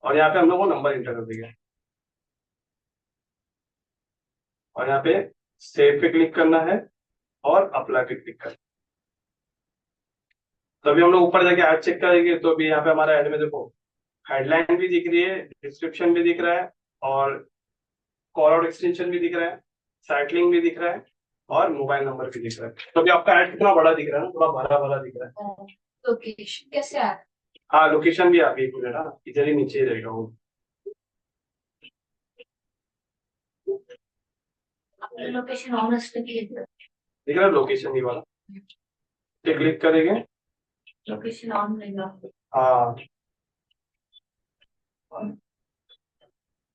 और यहाँ पे हम लोग वो नंबर इंटर कर देंगे, और यहाँ पे सेव पे क्लिक करना है और अप्लाई पे क्लिक करना है। तो अभी हम लोग ऊपर जाके ऐड चेक करेंगे, तो अभी यहाँ पे हमारा ऐड में देखो हेडलाइन भी दिख रही है, डिस्क्रिप्शन भी दिख रहा है, और कॉल आउट एक्सटेंशन भी दिख रहा है, साइक्लिंग भी दिख रहा है, और मोबाइल नंबर भी दिख रहा है। तो अभी आपका ऐड कितना बड़ा दिख रहा है ना, थोड़ा भरा भरा दिख रहा है। लोकेशन कैसे आ हाँ, लोकेशन भी आ गई, एक मिनट, हाँ इधर ही नीचे ही रहेगा वो। लोकेशन ऑनर्स पे दिख रहा है लोकेशन ही वाला, पे क्लिक करेंगे। लोकेशन ऑन रहेगा, हाँ,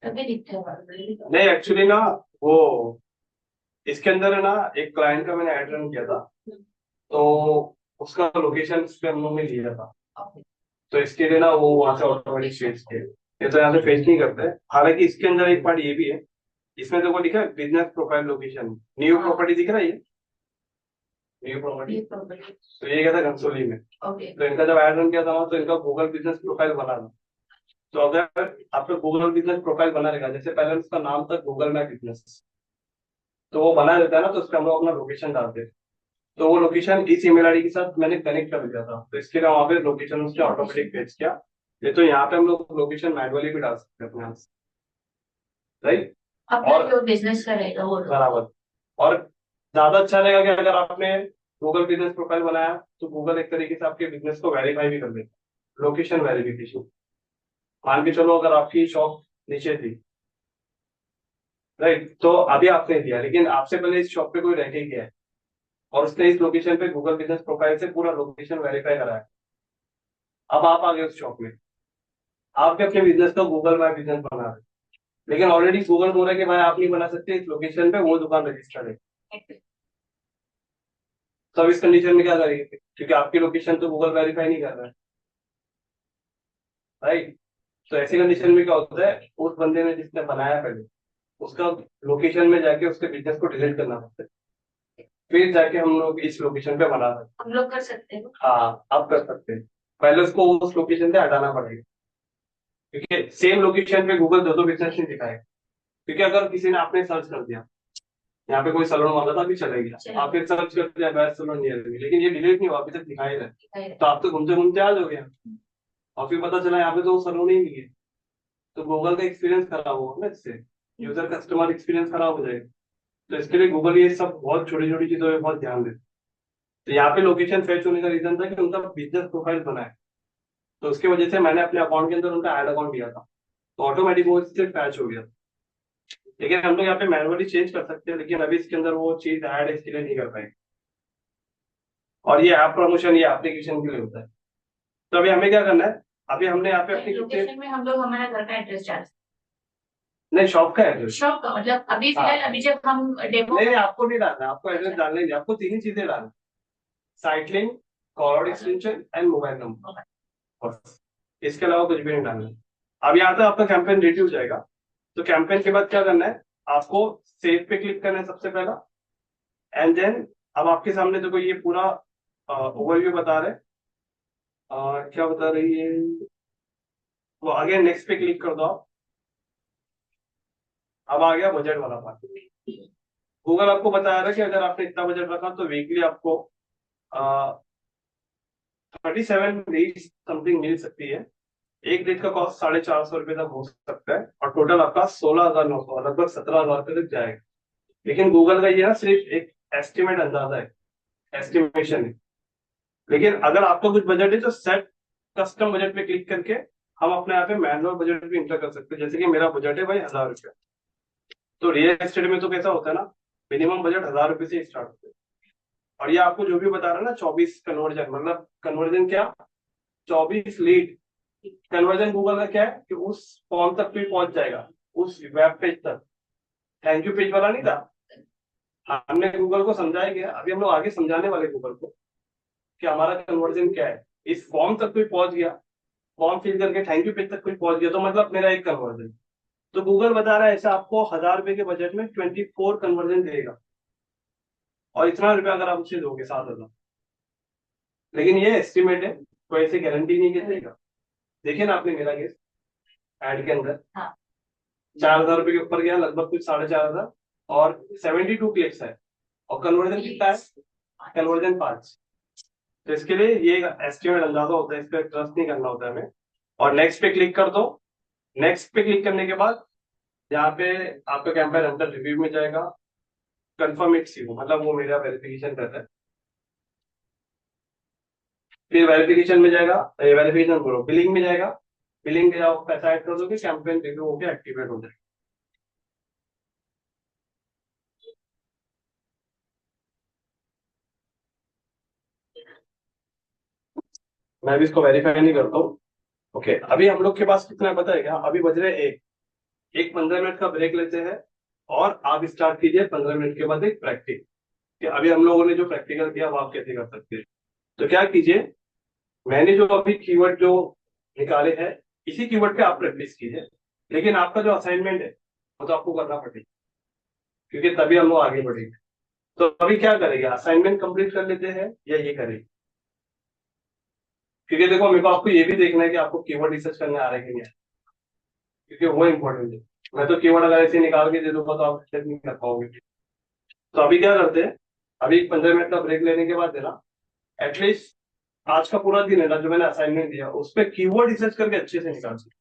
तभी दिखता है। नहीं एक्चुअली ना, वो इसके अंदर है ना, एक क्लाइंट का मैंने ऐड रन किया था, तो उसका लोकेशन इस पे हम लोग ने लिया था। तो इसके लिए ना वो वहां से ऑटोमेटिक फेच किया, ये तो यहाँ से फेच नहीं करते। हालांकि इसके अंदर एक पार्ट ये भी है, इसमें देखो लिखा है business profile location, new property दिख रहा है ये, न्यू प्रॉपर्टी। तो ये क्या था, घनसोली में। तो इनका जब ऐड रन किया था तो इनका गूगल बिजनेस प्रोफाइल बना था। तो अगर आपका गूगल बिजनेस प्रोफाइल बना रहेगा, जैसे पहले उसका नाम था गूगल मैप बिजनेस, तो वो बना रहता है ना, तो उस पर हम लोग अपना लोकेशन डालते हैं। तो वो लोकेशन इस ईमेल आईडी के साथ मैंने कनेक्ट कर दिया था, तो इसके लिए वहां पे लोकेशन उसने ऑटोमेटिक भेज किया। ये तो यहाँ पे हम लोग लोकेशन मैनुअली भी डाल सकते हैं अपने यहाँ से, राइट। अपना और जो बिजनेस का रहेगा वो बराबर। और ज्यादा अच्छा रहेगा कि अगर आपने गूगल बिजनेस प्रोफाइल बनाया, तो गूगल एक तरीके से आपके बिजनेस को वेरीफाई भी कर देगा, लोकेशन वेरिफिकेशन। मान के चलो अगर आपकी शॉप नीचे थी, राइट। तो अभी आपने दिया, लेकिन आपसे पहले इस शॉप पे कोई रह के गया है और उसने इस लोकेशन पे गूगल बिजनेस प्रोफाइल से पूरा लोकेशन वेरीफाई करा है। अब आप आ गए उस शॉप में, आप भी अपने बिजनेस का गूगल माई बिजनेस बना रहे हैं, लेकिन ऑलरेडी गूगल बोल रहा है कि भाई आप नहीं बना सकते, इस लोकेशन पे वो दुकान रजिस्टर्ड है। तो अब इस कंडीशन में क्या करेंगे, क्योंकि आपकी लोकेशन तो गूगल वेरीफाई नहीं कर रहा है, राइट। तो ऐसी कंडीशन में क्या होता है, उस बंदे ने जिसने बनाया पहले, उसका लोकेशन में जाके उसके बिजनेस को डिलीट करना पड़ता है, फिर जाके हम लोग इस लोकेशन पे बना सकते हम लोग कर सकते हैं। हैं। हाँ, आप कर सकते हैं। पहले उसको उस लोकेशन से हटाना पड़ेगा, क्योंकि सेम लोकेशन पे गूगल दो दो बिजनेस नहीं दिखाएगा। क्योंकि अगर किसी ने आपने सर्च कर दिया, यहाँ पे कोई सलून वाला था, अभी चला गया, आप फिर सर्च करते हैं बैच सलून नियर मी, लेकिन ये डिलीट नहीं हुआ, अभी तक दिखाई रहा है, तो आप तो घूमते घूमते आ जाओगे यहाँ, और फिर पता चला यहाँ पे तो सलून ही नहीं है, तो गूगल का एक्सपीरियंस खराब होगा ना, इससे यूजर कस्टमर एक्सपीरियंस खराब हो जाएगा। तो इसके लिए गूगल ये सब बहुत छोटी छोटी चीजों में बहुत ध्यान देते। तो यहाँ पे लोकेशन फेच होने का रीजन था कि उनका बिजनेस प्रोफाइल बना है, तो उसकी वजह से मैंने अपने अकाउंट के अंदर उनका एड अकाउंट दिया था, तो ऑटोमेटिक वो इससे फैच हो गया। लेकिन हम लोग यहाँ पे मैनुअली चेंज कर सकते हैं, लेकिन अभी इसके अंदर वो चीज ऐड इसके लिए नहीं कर पाएंगे। और ये ऐप प्रमोशन ये एप्लीकेशन के लिए होता है। तो अभी हमें क्या करना है, अभी हमने यहाँ पे अपनी लोकेशन में हम लोग हमारा घर का एड्रेस डाल सकते नहीं, शॉप का एड्रेस, हैं। शॉप का मतलब अभी हाँ। फिलहाल अभी जब हम डेमो नहीं नहीं, आपको नहीं डालना, आपको एड्रेस डालना ही नहीं, आपको तीन ही चीजें डालना, site link, call extension and mobile number, बस। इसके अलावा कुछ भी नहीं डालना। अब यहाँ तक आपका कैंपेन रेडी हो जाएगा। तो कैंपेन के बाद क्या करना है, आपको सेव पे क्लिक करना है सबसे पहला, एंड देन अब आपके सामने देखो ये पूरा ओवरव्यू बता रहे हैं, क्या बता रही है वो, आगे नेक्स्ट पे क्लिक कर दो आप। अब आ गया बजट वाला पार्ट। गूगल आपको बता रहा है कि अगर आपने इतना बजट रखा तो वीकली आपको 37 डेज समथिंग मिल सकती है। एक डेट का कॉस्ट 450 रुपये तक हो सकता है, और टोटल आपका 16,900 लगभग 17,000 रुपये तक जाएगा। लेकिन गूगल का ये ना सिर्फ एक एस्टिमेट अंदाजा है, एस्टिमेशन है। लेकिन अगर आपका कुछ बजट है तो सेट कस्टम बजट पे क्लिक करके हम अपने यहाँ पे मैनुअल बजट भी इंटर कर सकते हैं। जैसे कि मेरा बजट है भाई 1,000 रुपये, तो रियल एस्टेट में तो कैसा होता है ना, मिनिमम बजट 1,000 रुपये से स्टार्ट होता है। और ये आपको जो भी बता रहा है ना 24 कन्वर्जन, मतलब कन्वर्जन क्या, 24 लीड कन्वर्जन गूगल का क्या है कि उस फॉर्म तक भी पहुंच जाएगा, उस वेब पेज तक। थैंक यू पेज वाला नहीं था, हमने गूगल को समझाया गया, अभी हम लोग आगे समझाने वाले गूगल को कि हमारा कन्वर्जन क्या है। इस फॉर्म तक कोई पहुंच गया, फॉर्म फिल करके थैंक यू पेज तक कोई पहुंच गया, तो मतलब मेरा एक कन्वर्जन। तो गूगल बता रहा है ऐसा आपको 1,000 रुपए के बजट में 24 कन्वर्जन देगा, और इतना रुपया अगर आप उसे दोगे 7,000। लेकिन ये एस्टिमेट है, कोई ऐसी गारंटी नहीं कि देगा। देखिए ना आपने मेरा केस एड के अंदर, हाँ। 4,000 रुपए के ऊपर गया, लगभग कुछ 4,500, और 72 क्लिक्स है, और कन्वर्जन कितना है, कन्वर्जन 5। तो इसके लिए ये एस्टिमेट अंदाजा होता है, इस पर ट्रस्ट नहीं करना होता है हमें। और नेक्स्ट पे क्लिक कर दो। नेक्स्ट पे क्लिक करने के बाद यहाँ पे आपका कैंपेन अंडर रिव्यू में जाएगा, कंफर्म इट सीओ, मतलब वो मेरा वेरिफिकेशन करता है। फिर वेरिफिकेशन में जाएगा, वेरिफिकेशन करो, बिलिंग में जाएगा, बिलिंग के जाओ, पैसा ऐड कर दोगे, कैंपेन रिव्यू होकर एक्टिवेट हो जाएगा। मैं भी इसको वेरीफाई नहीं करता हूँ। ओके, अभी हम लोग के पास कितना है पता है क्या, अभी बज रहे एक एक 15 मिनट का ब्रेक लेते हैं, और आप स्टार्ट कीजिए 15 मिनट के बाद एक प्रैक्टिस, कि अभी हम लोगों ने जो प्रैक्टिकल किया वो आप कैसे कर सकते हैं। तो क्या कीजिए, मैंने जो अभी कीवर्ड जो निकाले हैं, इसी कीवर्ड पे आप प्रैक्टिस कीजिए, लेकिन आपका जो असाइनमेंट है वो तो आपको करना पड़ेगा, क्योंकि तभी हम लोग आगे बढ़ेंगे। तो अभी क्या करेंगे, असाइनमेंट कंप्लीट कर लेते हैं या ये करेंगे, क्योंकि देखो मेरे को आपको ये भी देखना है कि आपको कीवर्ड रिसर्च करने आ रहा है कि नहीं, क्योंकि वो इम्पोर्टेंट है। मैं तो कीवर्ड अगर ऐसे निकाल के दे दूंगा तो आप रिसर्च नहीं कर पाओगे। तो अभी क्या करते हैं, अभी 15 मिनट का ब्रेक लेने के बाद देना, एटलीस्ट आज का पूरा दिन है ना जो मैंने असाइनमेंट दिया उस पर कीवर्ड रिसर्च करके अच्छे से निकाल सकते,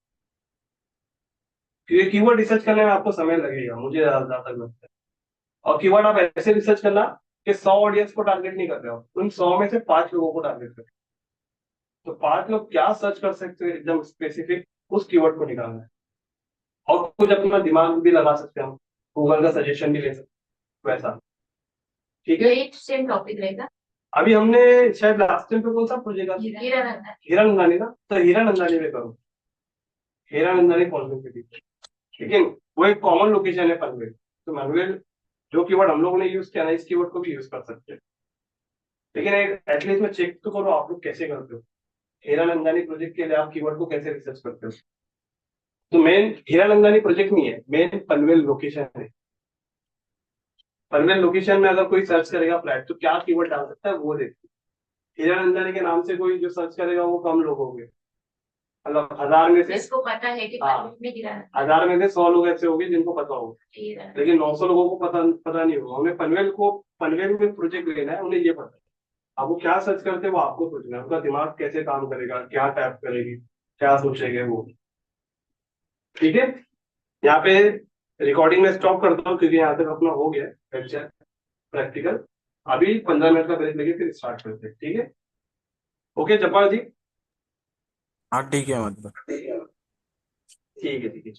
क्योंकि कीवर्ड रिसर्च करने में आपको समय लगेगा, मुझे ज्यादा तक लगता है। और कीवर्ड आप ऐसे रिसर्च करना कि 100 ऑडियंस को टारगेट नहीं कर रहे हो, उन 100 में से 5 लोगों को टारगेट कर, तो 5 लोग क्या सर्च कर सकते हैं एकदम स्पेसिफिक, उस कीवर्ड को निकालना है। और कुछ अपना दिमाग भी लगा सकते हैं हम, गूगल का सजेशन भी ले सकते हैं वैसा। ठीक है, ये सेम टॉपिक रहेगा। अभी हमने शायद लास्ट टाइम पे कौन सा प्रोजेक्ट था? हीरा नंदा। हीरा नंदानी ना, तो हीरा नंदानी में करो, हीरा नंदानी कॉलेज के बीच। लेकिन वो एक कॉमन लोकेशन है पनवेल, तो पनवेल जो कीवर्ड हम लोगों ने यूज किया ना, इस कीवर्ड को भी यूज कर सकते हैं। लेकिन एटलीस्ट में चेक तो करो आप लोग कैसे करते हो, हीरा नंदानी प्रोजेक्ट के लिए आप कीवर्ड को कैसे रिसर्च करते हो। तो मेन हीरा नंदानी प्रोजेक्ट नहीं है, मेन पनवेल लोकेशन है। पनवेल लोकेशन में अगर कोई सर्च करेगा फ्लैट, तो क्या कीवर्ड डाल सकता है वो देखिए। हीरा नंदानी के नाम से कोई जो सर्च करेगा वो कम लोग होंगे, मतलब 1000 में से, जिसको पता है कि हाँ, पनवेल में हीरा नंदा 1000 में से 100 लोग ऐसे होंगे जिनको पता होगा, हीरा नंदा। लेकिन 900 लोगों को पता पता नहीं होगा। उन्हें पनवेल में प्रोजेक्ट लेना है, उन्हें ये पता है। अब वो क्या सर्च करते हैं वो आपको सोचना है, उनका दिमाग कैसे काम करेगा, क्या टाइप करेगी, क्या सोचेंगे वो। ठीक है, यहाँ पे रिकॉर्डिंग में स्टॉप करता हूँ क्योंकि यहाँ तक अपना हो गया लेक्चर प्रैक्टिकल। अभी 15 मिनट का ब्रेक लेके फिर स्टार्ट करते हैं, ठीक है? ओके जब्बार जी। हाँ ठीक है मतलब। ठीक है, ठीक है।